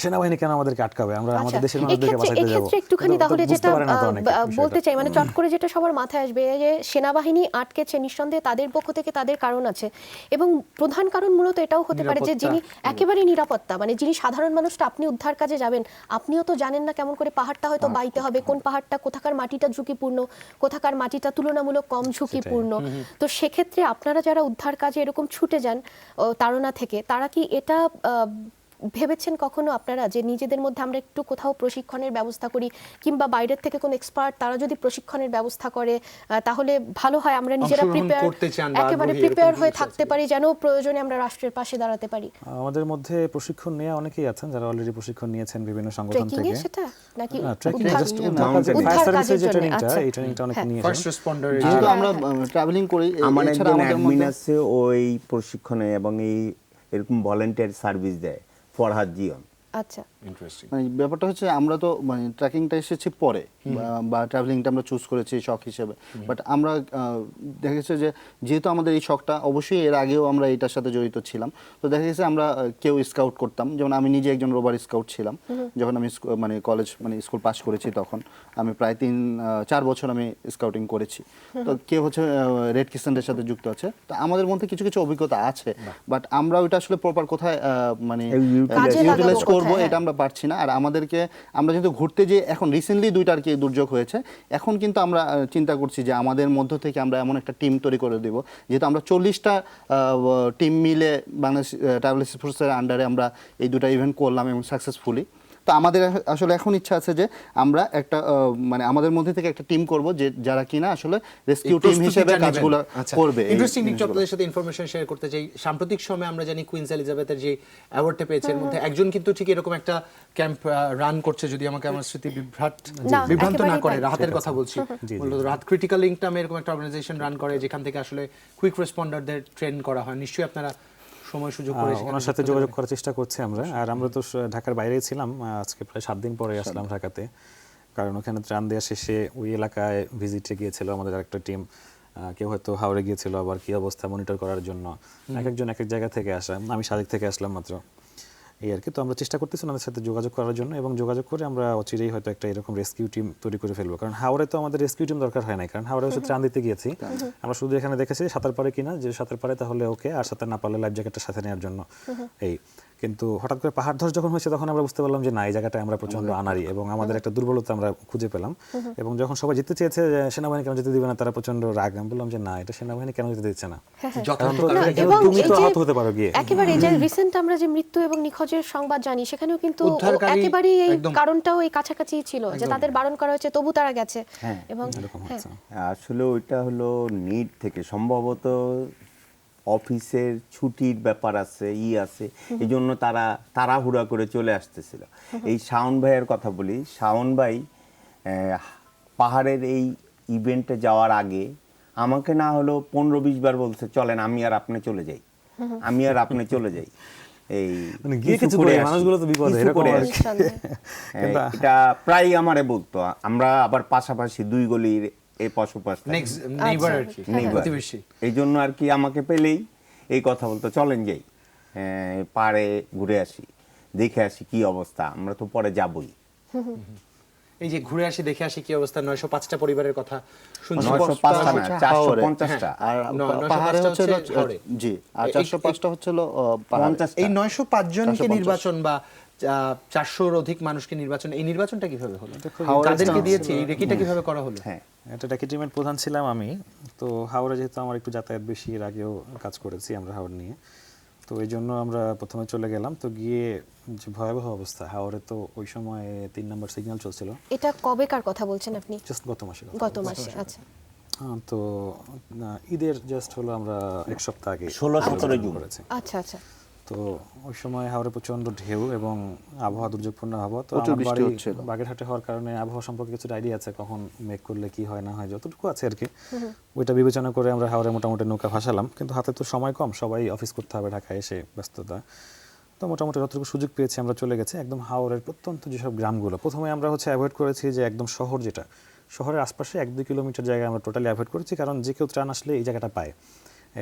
সেনাবাহিনী কেন আমাদেরকে আটকাবে, আমরা আমাদের দেশের মানুষদেরকে বাঁচাতে যাবো। এক্ষেত্রে একটুখানি তাহলে বুঝতে যেটা পারে না তো অনেকে বলতে বিষয়টা। চাই, মানে চট করে যেটা সবার মাথায় আসবে যে সেনাবাহিনী আটকেছে, নিঃসন্দেহে তাদের পক্ষ থেকে তাদের কারণ আছে, এবং প্রধান কারণ মূলত এটাও হতে পারে যে যিনি একেবারে নিরাপত্তা, মানে যিনি সাধারণ মানুষটা, আপনি উদ্ধার কাজে যাবেন, আপনিও তো জানেন না কেমন করে পাহাড়টা হয়তো বাইতে হবে, কোন পাহাড়টা, কোথাকার মাটিটা ঝুঁকিপূর্ণ, কোথাকার মাটিটা তুলনামূলক কম ঝুঁকিপূর্ণ। তো সেক্ষেত্রে আপনারা যারা উদ্ধার কাজে এরকম ছুটে যান তাড়না থেকে, তারা কি এটা ভেবেছেন কখনো আপনারা যে নিজেদের মধ্যে আমরা একটু কোথাও প্রশিক্ষণের ব্যবস্থা করি, কিংবা বাইরের থেকে কোন এক্সপার্ট তারা যদি প্রশিক্ষণের ব্যবস্থা করে তাহলে ভালো হয়, আমরা নিজেরা অংশগ্রহণ প্রিপেয়ার, করতে চান বা একেবারে আগ্রহী, প্রিপেয়ার এরকম হয়ে কিছু থাকতে পারি, যেন প্রয়োজনে আমরা রাষ্ট্রের পাশে দাঁড়াতে পারি। আমাদের মধ্যে প্রশিক্ষণ নেওয়া অনেকেই আছেন যারা অলরেডি প্রশিক্ষণ নিয়েছেন বিভিন্ন সংগঠন ট্রেকিং এ থেকে। সেটা নাকি ট্রেকিং উদ্ধার- জাস্ট mountain ফায়ার উদ্ধার সার্ভিসের কাজের যে জন্য, ট্রেনিংটা, আচ্ছা। এই ট্রেনিংটা অনেকে হ্যাঁ। নিয়েছেন। ফার্স্ট রেসপন্ডার যেহেতু আমরা ট্রাভেলিং করি, আমার এছাড়া একজন আমাদের অ্যাডমিন মধ্যে আছে, ওই প্রশিক্ষণে এবং এরকম ভলান্টিয়ার সার্ভিস দেয়, ফরহাদ জিয়ন। আচ্ছা, ইন্টারেস্টিং। মানে ব্যাপারটা হচ্ছে আমরা তো মানে ট্রেকিংটা এসেছি পরে, বা ট্রাভেলিংটা আমরা চুজ করেছি শখ হিসেবে, বাট আমরা দেখা গেছে যে যেহেতু আমাদের এই শখটা, অবশ্যই এর আগেও আমরা এটার সাথে জড়িত ছিলাম, তো দেখা গেছে আমরা কেউ স্কাউট করতাম, যেমন আমি নিজে একজন রোভার স্কাউট ছিলাম যখন আমি মানে কলেজ মানে স্কুল পাস করেছি, তখন আমি প্রায় 3-4 বছর আমি স্কাউটিং করেছি। তো কেউ হচ্ছে রেড ক্রিসেন্টের সাথে যুক্ত আছে, তো আমাদের মধ্যে কিছু কিছু অভিজ্ঞতা আছে, বাট আমরা ওইটা আসলে প্রপার কোথায় মানে কাজে লাগাবো ইউটিলাইজ করবো কোথায়, হ্যাঁ। এটা আমরা পারছি না। আর আমাদেরকে আমরা যেহেতু ঘুরতে যে এখন রিসেন্টলি 2টা আর কি দুর্যোগ হয়েছে, এখন কিন্তু আমরা চিন্তা করছি যে আমাদের মধ্য থেকে আমরা এমন একটা টিম তৈরি করে দেব, যেহেতু আমরা 40টা টিম মিলে বাংলাদেশ ট্রাভেল ফোর্সের আন্ডারে আমরা এই 2টা ইভেন্ট করলাম এবং সাকসেসফুলি। তো আমাদের আসলে এখন ইচ্ছা আছে যে আমরা একটা মানে আমাদের মধ্যে থেকে একটা টিম করব, যে যারা কিনা আসলে রেস্কিউ টিম হিসেবে কাজগুলো করবে। ইন্টারেস্টিং নিক, আপনাদের সাথে ইনফরমেশন শেয়ার করতে চাই। সাম্প্রতিক সময়ে আমরা জানি কুইন্স এলিজাবেথের যে অ্যাওয়ার্ডটা পেয়েছে, এর মধ্যে একজন কিন্তু ঠিক এরকম একটা ক্যাম্প রান করছে, যদি আমাকে আমার স্মৃতি বিভ্রান্ত না করে, তাই। রাহাতের কথা বলছি, বলতো রাত ক্রিটিক্যাল লিঙ্ক নামে এরকম একটা অর্গানাইজেশন রান করে, যেখান থেকে আসলে কুইক রেসপন্ডারদের ট্রেন করা হয়। নিশ্চয়ই আপনারা সময় সুযোগ করে ওনার সাথে যোগাযোগ করার চেষ্টা করছি আমরা। আর আমরা তো ঢাকার বাইরেই ছিলাম, আজকে প্রায় 7 দিন পরে আসলাম ঢাকাতে, কারণ ওখানে ত্রাণ দেওয়া শেষে ওই এলাকায় ভিজিটে গিয়েছিল আমাদের আরেকটা টিম, কেউ হয়তো হাওড়ে গিয়েছিল, আবার কি অবস্থা মনিটর করার জন্য এক একজন এক এক জায়গা থেকে আসা। আমি সাজেক থেকে আসলাম মাত্র, এই আর কি। তো আমরা চেষ্টা করতেছি ওনাদের সাথে যোগাযোগ করার জন্য, এবং যোগাযোগ করে আমরা অচিরেই হয়তো একটা এরকম রেস্কিউ টিম তৈরি করে ফেলবো। কারণ হাওড়ে তো আমাদের রেস্কিউ টিম দরকার হয় না, কারণ হাওড়ে হচ্ছে ত্রাণ দিতে গিয়েছি, আমরা শুধু এখানে দেখেছি সাঁতার পারে কিনা, যে সাঁতার পারে তাহলে ওকে, আর সাঁতার না পারলে লাইফ জ্যাকেটটা সাথে নেওয়ার জন্য এই। কিন্তু হঠাৎ করে পাহাড় ধস যখন হয়েছে তখন আমরা বুঝতে পারলাম যে না, এই জায়গাটায় আমরা প্রচন্ড আনাড়ি এবং আমাদের একটা দুর্বলতা আমরা খুঁজে পেলাম। এবং যখন সবাই যেতে চেয়েছে যে সেনাবাহিনী কেন যেতে দিবে না, তারা প্রচন্ড রাগ। আমি বললাম যে না, এটা সেনাবাহিনী কেন যেতে দিচ্ছে না, যথার্থ কারণ কারণে এবং তুমি এই তো যে আহত হতে পারো গিয়ে। একেবারে এই যে রিসেন্ট আমরা যে মৃত্যু এবং নিখোঁজের সংবাদ জানি, সেখানেও কিন্তু উদ্ধারকারী একেবারেই এই একদম কারণটাও এই কাছাকাছি ছিল যে তাদের বারণ করা হয়েছে তবু তারা গেছে। হ্যাঁ, এবং এরকম হ্যাঁ, হচ্ছে। আসলে ওইটা হলো নিট থেকে সম্ভবত অফিসের ছুটির ব্যাপার আছে, আছে, এই জন্য তারা তাড়াহুড়া করে চলে আসতেছিল। এই শাওন ভাইয়ের কথা বলি, শাওন ভাই পাহাড়ের এই ইভেন্টে যাওয়ার আগে আমাকে না হলো 15-20 বার বলছে চলেন আমি আর আপনি চলে যাই, আমি আর আপনি চলে যাই, এই মানে গিয়ে কিছু করে আসি, মানুষগুলো তো বিপদে, কিছু এরকম করে আর আসি। নিঃসন্দেহে। এটা প্রায় আমারে বলতো, আমরা আবার পাশাপাশি 2 গলির এই পশুপাশ নেক্সট নেইবার আর কি, Neighbor। প্রতিবেশী। এই জন্য আর কি আমাকে পেলেই এই কথা বলতো চলেন যাই, পাড়ে ঘুরে আসি, দেখে আসি কি অবস্থা, আমরা তো পরে যাবই। এই যে ঘুরে আসি দেখে আসি কি অবস্থা, 905টা পরিবারের কথা শুনছি। 905টা না, হচ্ছে 450টা। আর 905টা পাহাড়ে হচ্ছে হচ্ছে হাওড়ে। জি, আর 405টা হচ্ছে হলো পাহাড়ে। 50টা। এই 905 জনকে 450 নির্বাচন বা 400-র অধিক মানুষকে নির্বাচন, এই নির্বাচনটা কিভাবে হলো? হাওড়ে তাদেরকে একটা দিয়েছি, এই রেকিটা কিভাবে করা হলো? হ্যাঁ, এটা ডাকি টিমের প্রধান ছিলাম আমি। তো হাওড়ে যেহেতু আমার একটু যাতায়াত বেশি, এর আগেও কাজ করেছি আমরা হাওড় নিয়ে, তো এই জন্য আমরা প্রথমে চলে গেলাম। তো গিয়ে যে ভয়াবহ অবস্থা, হাওড়ে তো ওই সময় 3 নম্বর সিগন্যাল চলছিল, এটা কবেকার কথা বলছেন আপনি? জাস্ট গত মাসে। গত মাসে, আচ্ছা। তো ঈদের জাস্ট হলো আমরা 1 সপ্তাহ আগে 16-17 জুন করেছি। আচ্ছা আচ্ছা। তো ওই সময় হাওড়ে প্রচন্ড ঢেউ এবং আবহাওয়া দুর্যোগপূর্ণ আবহাওয়া। তো প্রচুর আমার বৃষ্টি বাড়ি হচ্ছিল। বাগেরহাটে হওয়ার কারণে আবহাওয়া সম্পর্কে কিছু আইডিয়া আছে, কখন মেঘ করলে কি হয় না হয় যতটুকু আছে আর কি, ওইটা বিবেচনা করে আমরা হাওড়ে মোটামুটি নৌকা ভাসালাম। কিন্তু হাতে তো সময় কম, সবাই অফিস করতে হবে, ঢাকায় এসে ব্যস্ততা। তো মোটামুটি যতটুকু সুযোগ পেয়েছি আমরা চলে গেছি একদম হাওড়ের প্রত্যন্ত যেসব গ্রামগুলো। প্রথমে আমরা অ্যাভয়েড করেছি যে একদম শহর, যেটা শহরের আশপাশে 1-2 কিলোমিটার জায়গায় আমরা টোটালি অ্যাভয়েড করেছি, কারণ যে কেউ ত্রাণ আসলে এই জায়গাটা পায়।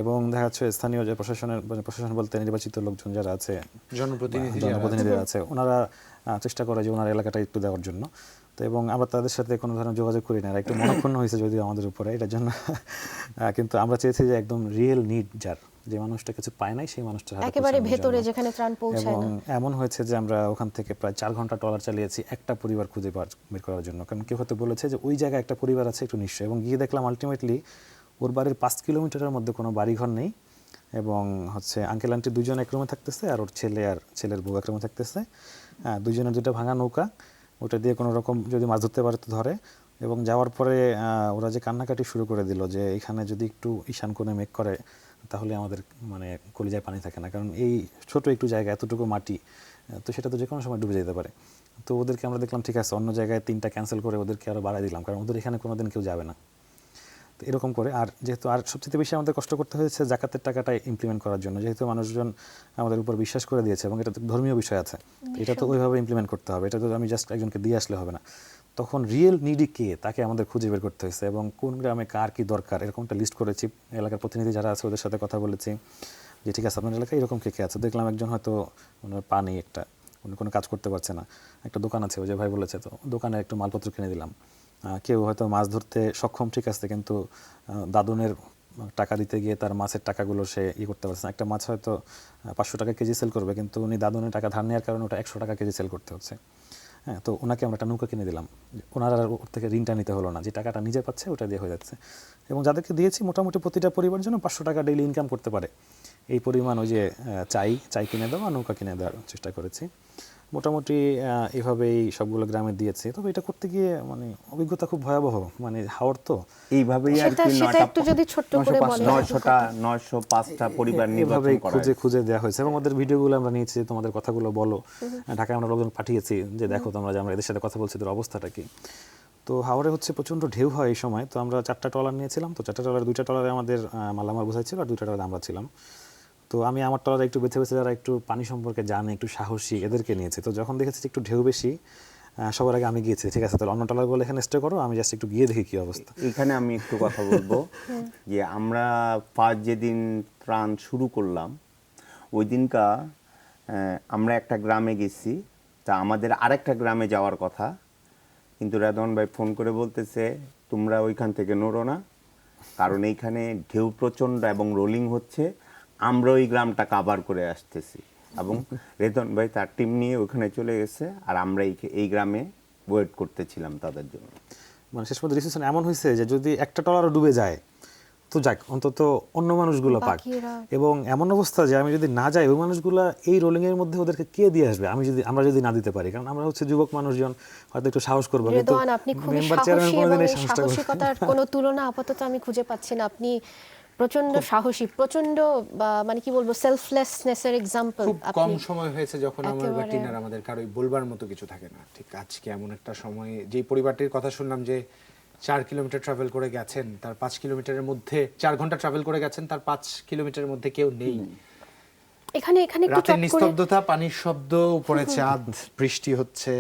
এবং দেখা যাচ্ছে স্থানীয় যে প্রশাসন বলতে নির্বাচিত লোকজন যারা আছে, জনপ্রতিনিধিরা আছে, ওনারা চেষ্টা করে যে ওনার এলাকাটা একটু দেওয়ার জন্য। তো এবং আমরা তাদের সাথে কোনো ধরনের যোগাযোগ করি না, একটু মনক্ষুণ্ণ হয়েছে যদিও আমাদের উপরে এটার জন্য। কিন্তু আমরা চেয়েছি যে একদম রিয়েল নিড, যার যে মানুষটা কিছু পায় নাই সেই মানুষটার হাতে একেবারে পৌঁছানোর ভেতরে জন্য। যেখানে ত্রাণ পৌঁছায় এবং না। এমন হয়েছে যে আমরা ওখান থেকে প্রায় 4 ঘন্টা ট্রলার চালিয়েছি একটা পরিবার খুঁজে বের করার জন্য, কারণ কেউ হয়তো বলেছে যে ওই জায়গায় একটা পরিবার আছে একটু নিশ্চয়। এবং গিয়ে দেখলাম আলটিমেটলি ওর বাড়ির 5 কিলোমিটারের মধ্যে কোনো বাড়িঘর নেই, এবং আঙ্কেল আন্টি 2জন এক রুমে থাকতেছে, আর ওর ছেলে আর ছেলের বউ এক রুমে থাকতেছে। দুজনের 2টা ভাঙা নৌকা, ওটা দিয়ে কোনো রকম যদি মাছ ধরতে পারে তো ধরে। এবং যাওয়ার পরে ওরা যে কান্নাকাটি শুরু করে দিল যে এখানে যদি একটু ঈশান কোণে মেঘ করে তাহলে আমাদের মানে কলিজায় পানি থাকে না, কারণ এই ছোট একটু জায়গা, এতটুকু মাটি, তো সেটা তো যে কোনো সময় ডুবে যেতে পারে। তো ওদেরকে আমরা দেখলাম ঠিক আছে, অন্য জায়গায় 3টা ক্যান্সেল করে ওদেরকে আরও বাড়াই দিলাম, কারণ ওদের এখানে কোনোদিন কেউ যাবে না। তো এরকম করে, আর যেহেতু আর সবচেয়ে বেশি আমাদের কষ্ট করতে হয়েছে জাকাতের টাকাটা ইমপ্লিমেন্ট করার জন্য, যেহেতু মানুষজন আমাদের উপর বিশ্বাস করে দিয়েছে এবং এটা তো ধর্মীয় বিষয় আছে, এটা তো ওইভাবে ইমপ্লিমেন্ট করতে হবে, এটা তো আমি জাস্ট একজনকে দিয়ে আসলে হবে না। তখন রিয়েল নিডি কে, তাকে আমাদের খুঁজে বের করতে হয়েছে, এবং কোন গ্রামে কার কি দরকার এরকমটা লিস্ট করেছি। এলাকার প্রতিনিধি যারা আছে ওদের সাথে কথা বলেছি যে ঠিক আছে আপনার এলাকায় এরকম কে কে আছে। দেখলাম একজন হয়তো ওনার পানি একটা, উনি কোনো কাজ করতে পারছে না, একটা দোকান আছে, ওই যে ভাই বলেছে, তো দোকানে একটু মালপত্র কিনে দিলাম। কেউ হয়তো মাছ ধরতে সক্ষম, ঠিক আছে, কিন্তু দাদনের টাকা দিতে গিয়ে তার মাছের টাকাগুলো সে করতে পারছে না। একটা মাছ হয়তো 500 টাকা কেজি সেল করবে, কিন্তু উনি দাদনের টাকা ধার নেওয়ার কারণে ওটা 100 টাকা কেজি সেল করতে হচ্ছে। হ্যাঁ, তো ওনাকে আমরা একটা নৌকা কিনে দিলাম, ওনার আর ওর থেকে ঋণটা নিতে হলো না, যে টাকাটা নিজে পাচ্ছে ওটা দিয়ে হয়ে যাচ্ছে। এবং যাদেরকে দিয়েছি মোটামুটি প্রতিটা পরিবার জন্য 500 টাকা ডেইলি ইনকাম করতে পারে এই পরিমাণ, ওই যে চাই কিনে দেওয়া, নৌকা কিনে দেওয়ার চেষ্টা করেছি। মোটামুটি এভাবেই সবগুলো গ্রামে দিয়েছি। তবে এটা করতে গিয়ে মানে অভিজ্ঞতা খুব ভয়াবহ, মানে হাওড় তো এইভাবেই আর কি সেটা একটু যদি ছোট্ট করে বলেন। 905টা পরিবার নির্বাচন এভাবেই করা খুঁজে দেওয়া হয়েছে, এবং ওদের ভিডিওগুলো আমরা নিয়েছি, তোমাদের কথাগুলো বলো। ঢাকায় আমরা লোকজন পাঠিয়েছি যে দেখো তোমরা, যে আমরা এদের সাথে কথা বলছি, তোর অবস্থাটা কি। তো হাওড়ে হচ্ছে প্রচণ্ড ঢেউ হয় এই সময়। তো আমরা 4টা ট্রলার নিয়েছিলাম, তো 4টা ট্রলার 2টা ট্রলারে আমাদের মালামাল বোঝাই ছিল, আর 2টা ট্রলারে আমরা ছিলাম। তো আমি আমার ট্রলারে একটু বেছে যারা একটু পানি সম্পর্কে জানে, একটু সাহসী, এদেরকে নিয়েছি। তো যখন দেখেছি একটু ঢেউ বেশি, সবার আগে আমি গিয়েছি, ঠিক আছে তাহলে অন্য ট্রলার বলে এখানে স্টে করো, আমি জাস্ট একটু গিয়ে দেখি কি অবস্থা। এখানে আমি একটু কথা বলবো যে আমরা ফার্স্ট যেদিন ত্রাণ শুরু করলাম ওই দিনকা আমরা একটা গ্রামে গেছি, তা আমাদের আরেকটা গ্রামে যাওয়ার কথা, কিন্তু রেদওয়ান ভাই ফোন করে বলতেছে তোমরা ওইখান থেকে নড়ো না, কারণ এইখানে ঢেউ প্রচণ্ড এবং রোলিং হচ্ছে, আমরা ওই গ্রামটা কাভার করে আসতেছি। এবং রেদন ভাই তার টিম নিয়ে ওখানে চলে গেছে, আর আমরা এই গ্রামে ওয়েট করতেছিলাম তাদের জন্য। মানে শেষ পর্যন্ত ডিসিশন এমন হয়েছে যে যদি একটা ট্রলারও ডুবে যায় তো যাক, অন্তত অন্য মানুষগুলো পাক। বাকিরা- এবং এমন অবস্থা যে আমি যদি না যাই, ওই মানুষগুলো এই রোলিং এর মধ্যে ওদেরকে কে দিয়ে আসবে আমরা যদি না দিতে পারি, কারণ আমরা হচ্ছে যুবক মানুষজন, হয়তো একটু সাহস করবো, কিন্তু রেদওয়ান, আপনি খুবই মেম্বার সাহসী চেয়ারম্যান এবং কোনোদিন এই এই সাহসটা করবে না। সাহসিকতার কোনো তুলনা আপাতত আমি খুঁজে পাচ্ছি না। আপনি প্রচন্ড সাহসী, প্রচন্ড মানে কি বলবো, সেলফলেসনেসের এক্সাম্পল। খুব কম সময় হয়েছে যখন আমার বা একেবারে- টিনার আমাদের কারোই বলবার মতো কিছু থাকে না। ঠিক আজকে এমন একটা সময়ে যেই পরিবারটির কথা শুনলাম যে 4 কিলোমিটার ট্রাভেল করে গেছেন, তার 5 কিলোমিটারের মধ্যে 4 ঘন্টা ট্রাভেল করে গেছেন, তার 5 কিলোমিটারের মধ্যে কেউ নেই। এখানে একটু রাতের চট করে নিস্তব্ধতা, পানির শব্দ, উপরে চাঁদ, বৃষ্টি হচ্ছে,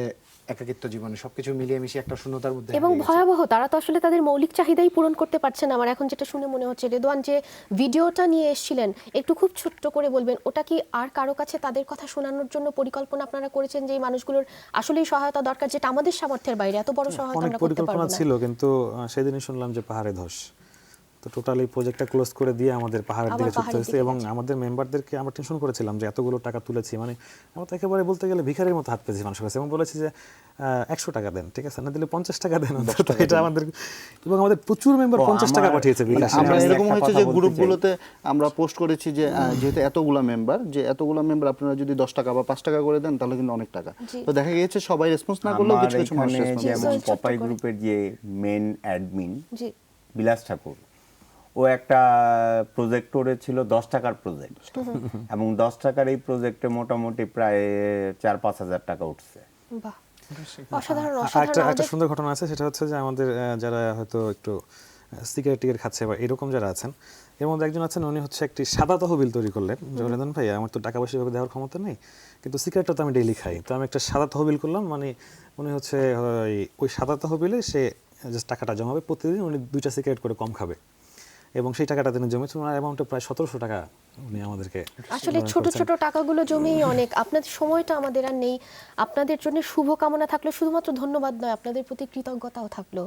একাকিত্ব জীবনে সবকিছু মিলিয়ে মিশিয়ে একটা শূন্যতার মধ্যে এবং হারিয়ে গেছে। ভয়াবহ, তারা তো আসলে তাদের মৌলিক চাহিদাই পূরণ করতে পারছে না। আমার এখন যেটা শুনে মনে হচ্ছে, রেদওয়ান যে ভিডিওটা নিয়ে এসেছিলেন, একটু খুব ছোট্ট করে বলবেন, ওটা কি আর কারো কাছে তাদের কথা শোনানোর জন্য পরিকল্পনা আপনারা করেছেন, যে এই মানুষগুলোর আসলেই সহায়তা দরকার, যেটা আমাদের সামর্থ্যের বাইরে, এত বড় সহায়তা অনেক আমরা করতে পরিকল্পনা পারবো না? ছিল, কিন্তু সেদিনই শুনলাম যে পাহাড়ে ধস। তো টোটালি প্রজেক্টটা ক্লোজ করে দিয়ে আমাদের পাহাড়ের আবার দিকে ছুটতে পাহাড়ের হয়েছে। দিকে এবং আমাদের মেম্বারদেরকে আমরা টেনশন করেছিলাম যে এতগুলো টাকা তুলেছি, মানে আমরা তো একেবারে বলতে গেলে ভিখারির মতো হাত পেয়েছি মানুষের কাছে, এবং বলেছি যে 100 টাকা দেন, ঠিক আছে, না দিলে 50 টাকা দেন অন্তত। এটা আমাদের, এবং আমাদের প্রচুর মেম্বার 50 টাকা পাঠিয়েছে বিকাশে। আমরা আমি এরকম একটা হয়েছে কথা যে বলতে গ্রুপগুলোতে আমরা পোস্ট করেছি যে যেহেতু এতগুলা মেম্বার আপনারা যদি 10 টাকা বা 5 টাকা করে দেন তাহলে কিন্তু অনেক টাকা। জি। তো দেখা গিয়েছে সবাই রেসপন্স না করলেও আমার কিছু কিছু মানুষ এখানে রেসপন্স যেমন ছোট্ট পপাই করে। গ্রুপের যে মেন অ্যাডমিন জি, বিলাস ঠাকুর, ও একটা প্রজেক্ট করেছিল 10 টাকার প্রজেক্ট, এবং 10 টাকার এই প্রজেক্টে মোটামুটি প্রায় 4-5 হাজার টাকা উঠছে। বাহ, অসাধারণ একটা অসাধারণ। একটা আমাদের সুন্দর ঘটনা আছে, সেটা হচ্ছে যে আমাদের যারা হয়তো একটু সিগারেট টিগারেট খাচ্ছে বা এরকম যারা আছেন, এর মধ্যে একজন আছেন, উনি হচ্ছে একটি সাদা তহবিল তৈরি করলেন। যে রেদন ভাই, আমার তো টাকা পয়সা ভাবে দেওয়ার ক্ষমতা নেই, কিন্তু সিগারেটটা তো আমি ডেইলি খাই, তো আমি একটা সাদা তহবিল করলাম। মানে উনি হচ্ছে ওই সাদা তহবিলে সে জাস্ট টাকাটা জমাবে, প্রতিদিন উনি 2টা সিগারেট করে কম খাবে, এবং সেই টাকাটা তিনি জমেছে, ওনার অ্যামাউন্টটা প্রায় 1700 টাকা উনি আমাদেরকে আসলে donate ছোট করেছেন। ছোট টাকাগুলো জমেই অনেক। আপনাদের সময়টা আমাদের আর নেই, আপনাদের জন্য শুভকামনা থাকলো, শুধুমাত্র ধন্যবাদ নয়, আপনাদের প্রতি কৃতজ্ঞতাও থাকলো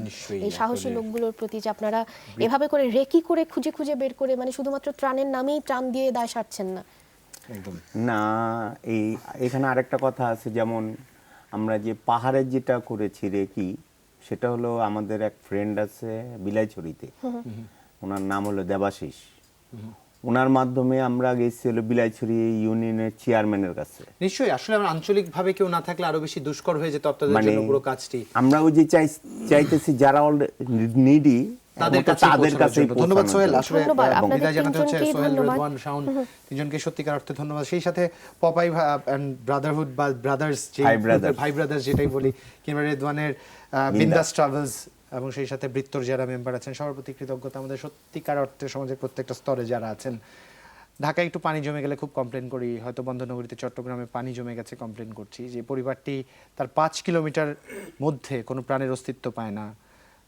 নিশ্চয়ই, এই সাহসী আপনাদের- লোকগুলোর প্রতি, যে আপনারা এভাবে করে রেকি করে খুঁজে খুঁজে বের করে, মানে শুধুমাত্র ত্রাণের নামেই ত্রাণ দিয়ে দায় সারছেন না। একদম। না, এখানে আরেকটা কথা আছে, যেমন আমরা যে পাহাড়ের যেটা করেছি রেকি, সেটা হলো আমাদের এক ফ্রেন্ড আছে বিলাইছড়িতে, ওনার নাম হলো দেবাশিস। ওনার মাধ্যমে আমরা গেছি হলো বিলাইছড়ি ইউনিয়নের চেয়ারম্যানের কাছে। নিশ্চয়ই, আসলে আমার আঞ্চলিকভাবে কেউ না থাকলে আরো বেশি দুষ্কর হয়ে যেত আপনাদের মানে জন্য পুরো কাজটি। আমরা ওই যে চাইতেছি যারা নিডি তাদের কাছে কাছেই ধন্যবাদ সোহেল। পৌঁছানোর আসলে ধন্যবাদ, আপনাদের বিদায় জানাতে হচ্ছে তিনজনকেই সোহেল, ধন্যবাদ। রেদওয়ান, শাওন, তিনজনকে সত্যিকার অর্থে ধন্যবাদ। সেই সাথে পপাই এন্ড ব্রাদারহুড বা ব্রাদার্স, যে ভাই ব্রাদার্স যেটাই বলি, কিংবা রেদওয়ানের বিন্দাস ট্রাভেলস, এবং সেই সাথে বৃত্তর যারা মেম্বার আছেন, সবার প্রতি কৃতজ্ঞতা। আমাদের সত্যিকার অর্থে সমাজের প্রত্যেকটা স্তরে যারা আছেন। ঢাকায় একটু পানি জমে গেলে খুব কমপ্লেন করি, হয়তো বন্ধনগরীতে, চট্টগ্রামে পানি জমে গেছে কমপ্লেন করছি। যে পরিবারটি তার 5 কিলোমিটার মধ্যে কোনো প্রাণের অস্তিত্ব পায় না,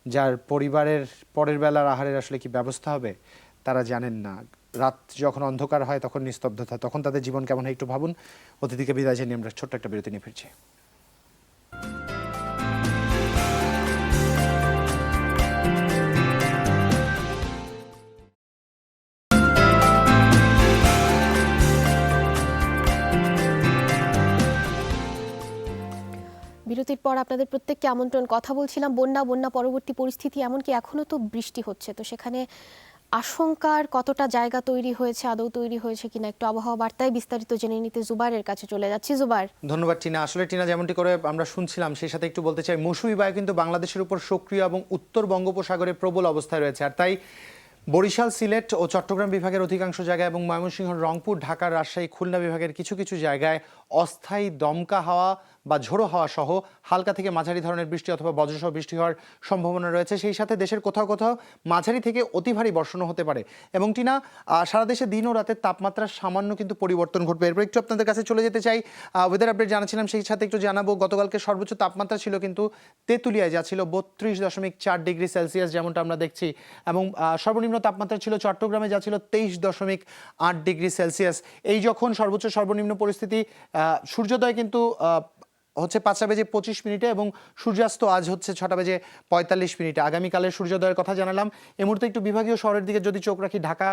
যার পরিবারের পরের বেলার আহারের আসলে কি ব্যবস্থা হবে তারা জানেন না। রাত যখন অন্ধকার হয় তখন নিস্তব্ধতা, তখন তাদের জীবন কেমন হয় একটু ভাবুন। অতিথিকে বিদায় জানিয়ে আমরা ছোট্ট একটা বিরতি নিয়ে ফিরছি। বিরতির পর আপনাদের প্রত্যেককে আমন্ত্রণ। কথা বলছিলাম বন্যা পরবর্তী পরিস্থিতি, এমনকি এখনো তো বৃষ্টি হচ্ছে, তো সেখানে আশঙ্কার কতটা জায়গা তৈরি হয়েছে, আদৌ তৈরি হয়েছে কিনা, একটু আবহাওয়া বার্তায় বিস্তারিত জেনে নিতে জুবাইরের কাছে চলে যাচ্ছি। জুবাইর। ধন্যবাদ টিনা। আসলে টিনা, যেমনটি করে আমরা শুনছিলাম, সেই সাথে একটু বলতে চাই, মৌসুমী বায়ু কিন্তু বাংলাদেশের উপর সক্রিয় এবং উত্তর বঙ্গোপসাগরে প্রবল অবস্থায় রয়েছে। আর তাই বরিশাল, সিলেট ও চট্টগ্রাম বিভাগের অধিকাংশ জায়গায় এবং ময়মনসিংহ, রংপুর, ঢাকা, রাজশাহী, খুলনা বিভাগের কিছু কিছু জায়গায় অস্থায়ী দমকা হাওয়া বা ঝোড়ো হাওয়া সহ হালকা থেকে মাঝারি ধরনের বৃষ্টি অথবা বজ্রসহ বৃষ্টি হওয়ার সম্ভাবনা রয়েছে। সেই সাথে দেশের কোথাও কোথাও মাঝারি থেকে অতি ভারী বর্ষণও হতে পারে। এবং টিনা, সারা দেশে দিন ও রাতের তাপমাত্রার সামান্য কিন্তু পরিবর্তন ঘটবে। এরপর একটু আপনাদের কাছে চলে যেতে চাই, ওয়েদার আপডেট জানাচ্ছিলাম, সেই সাথে একটু জানাবো গতকালকে সর্বোচ্চ তাপমাত্রা ছিল কিন্তু তেঁতুলিয়ায়, যা ছিল 32.4 ডিগ্রি সেলসিয়াস, যেমনটা আমরা দেখছি, এবং সর্বনিম্ন তাপমাত্রা ছিল চট্টগ্রামে, যা ছিল 23.8 ডিগ্রি সেলসিয়াস। এই যখন সর্বোচ্চ সর্বনিম্ন পরিস্থিতি, সূর্যোদয় কিন্তু হচ্ছে 5:25 এবং সূর্যাস্ত আজ হচ্ছে 6:45। আগামীকালের সূর্যোদয়ের কথা জানালাম। এই মুহূর্তে একটু বিভাগীয় শহরের দিকে যদি চোখ রাখি, ঢাকা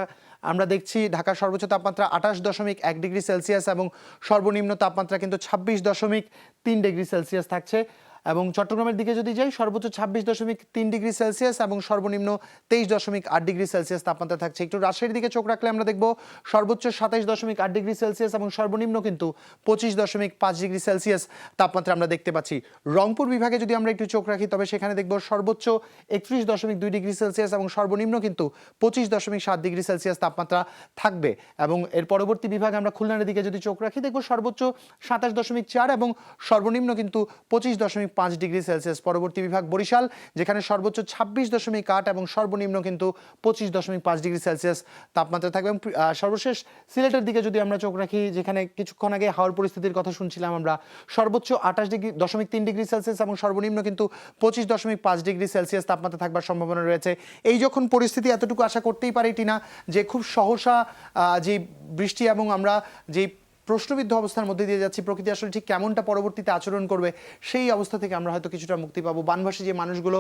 আমরা দেখছি ঢাকার সর্বোচ্চ তাপমাত্রা 28.1 ডিগ্রি সেলসিয়াস এবং সর্বনিম্ন তাপমাত্রা কিন্তু 26.3 ডিগ্রি সেলসিয়াস থাকছে। এবং চট্টগ্রামের দিকে যদি যাই, সর্বোচ্চ 26.3 ডিগ্রি সেলসিয়াস এবং সর্বনিম্ন 23.8 ডিগ্রি সেলসিয়াস তাপমাত্রা থাকছে। একটু রাজশাহীর দিকে চোখ রাখলে আমরা দেখব সর্বোচ্চ 27.8 ডিগ্রি সেলসিয়াস এবং সর্বনিম্ন কিন্তু 25.5 ডিগ্রি সেলসিয়াস তাপমাত্রা আমরা দেখতে পাচ্ছি। রংপুর বিভাগে যদি আমরা একটু চোখ রাখি, তবে সেখানে দেখব সর্বোচ্চ 31.2 ডিগ্রি সেলসিয়াস এবং সর্বনিম্ন কিন্তু 25.7 ডিগ্রি সেলসিয়াস তাপমাত্রা থাকবে। এবং এর পরবর্তী বিভাগে আমরা খুলনার দিকে যদি চোখ রাখি, দেখব সর্বোচ্চ 27.4 এবং সর্বনিম্ন কিন্তু 25.5 ডিগ্রি সেলসিয়াস। পরবর্তী বিভাগ বরিশাল, যেখানে সর্বোচ্চ 26.8 এবং সর্বনিম্ন কিন্তু 25.5 ডিগ্রি সেলসিয়াস তাপমাত্রা থাকবে। এবং সর্বশেষ সিলেটের দিকে যদি আমরা চোখ রাখি, যেখানে কিছুক্ষণ আগে হাওয়ার পরিস্থিতির কথা শুনছিলাম আমরা, সর্বোচ্চ 28.3 ডিগ্রি সেলসিয়াস এবং সর্বনিম্ন কিন্তু 25.5 ডিগ্রি সেলসিয়াস তাপমাত্রা থাকবার সম্ভাবনা রয়েছে। এই যখন পরিস্থিতি, এতটুকু আশা করতেই পারি টিনা যে খুব সহসা যে বৃষ্টি এবং আমরা যে প্রশ্নবিদ্ধ অবস্থার মধ্যে দিয়ে যাচ্ছি, প্রকৃতি আসলে ঠিক কেমনটা পরবর্তীতে আচরণ করবে সেই অবস্থা থেকে আমরা হয়তো কিছুটা মুক্তি পাবো। বানভাসী যে মানুষগুলো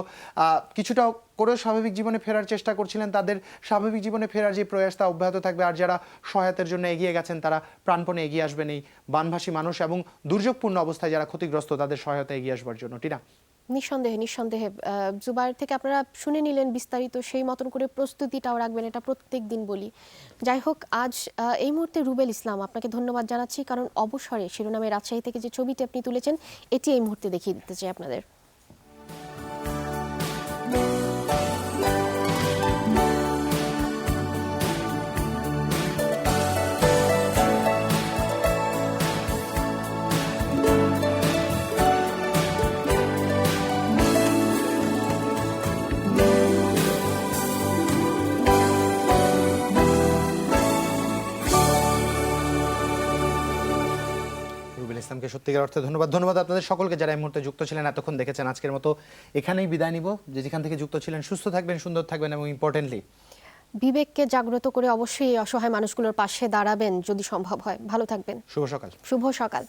কিছুটা করে স্বাভাবিক জীবনে ফেরার চেষ্টা করছিলেন, তাদের স্বাভাবিক জীবনে ফেরার যে প্রয়াস তা অব্যাহত থাকবে। আর যারা সহায়তার জন্য এগিয়ে গেছেন, তারা প্রাণপণে এগিয়ে আসবেন এই বানভাসী মানুষ এবং দুর্যোগপূর্ণ অবস্থায় যারা ক্ষতিগ্রস্ত, তাদের সহায়তা এগিয়ে আসবার জন্য। টিনা, নিঃসন্দেহে জুবায়ের থেকে আপনারা শুনে নিলেন বিস্তারিত, সেই মতন করে প্রস্তুতিটাও রাখবেন, এটা প্রত্যেক দিন বলি। যাই হোক, আজ এই মুহূর্তে রুবেল ইসলাম, আপনাকে ধন্যবাদ জানাচ্ছি, কারণ অবসরে শিরোনামে রাজশাহী থেকে যে ছবিটি আপনি তুলেছেন, এটি এই মুহূর্তে দেখিয়ে দিতে চাই আপনাদের। ইসলামকে সত্যিকার অর্থে ধন্যবাদ আপনাদের সকলকে যারা এই মুহূর্তে যুক্ত ছিলেন, এতক্ষণ দেখেছেন। আজকের মতো এখানেই বিদায় নিব। যেখান থেকে যুক্ত ছিলেন, সুস্থ থাকবেন, সুন্দর থাকবেন এবং ইম্পর্টেন্টলি বিবেককে জাগ্রত করে অবশ্যই অসহায় মানুষগুলোর পাশে দাঁড়াবেন যদি সম্ভব হয়। ভালো থাকবেন। শুভ সকাল। শুভ সকাল।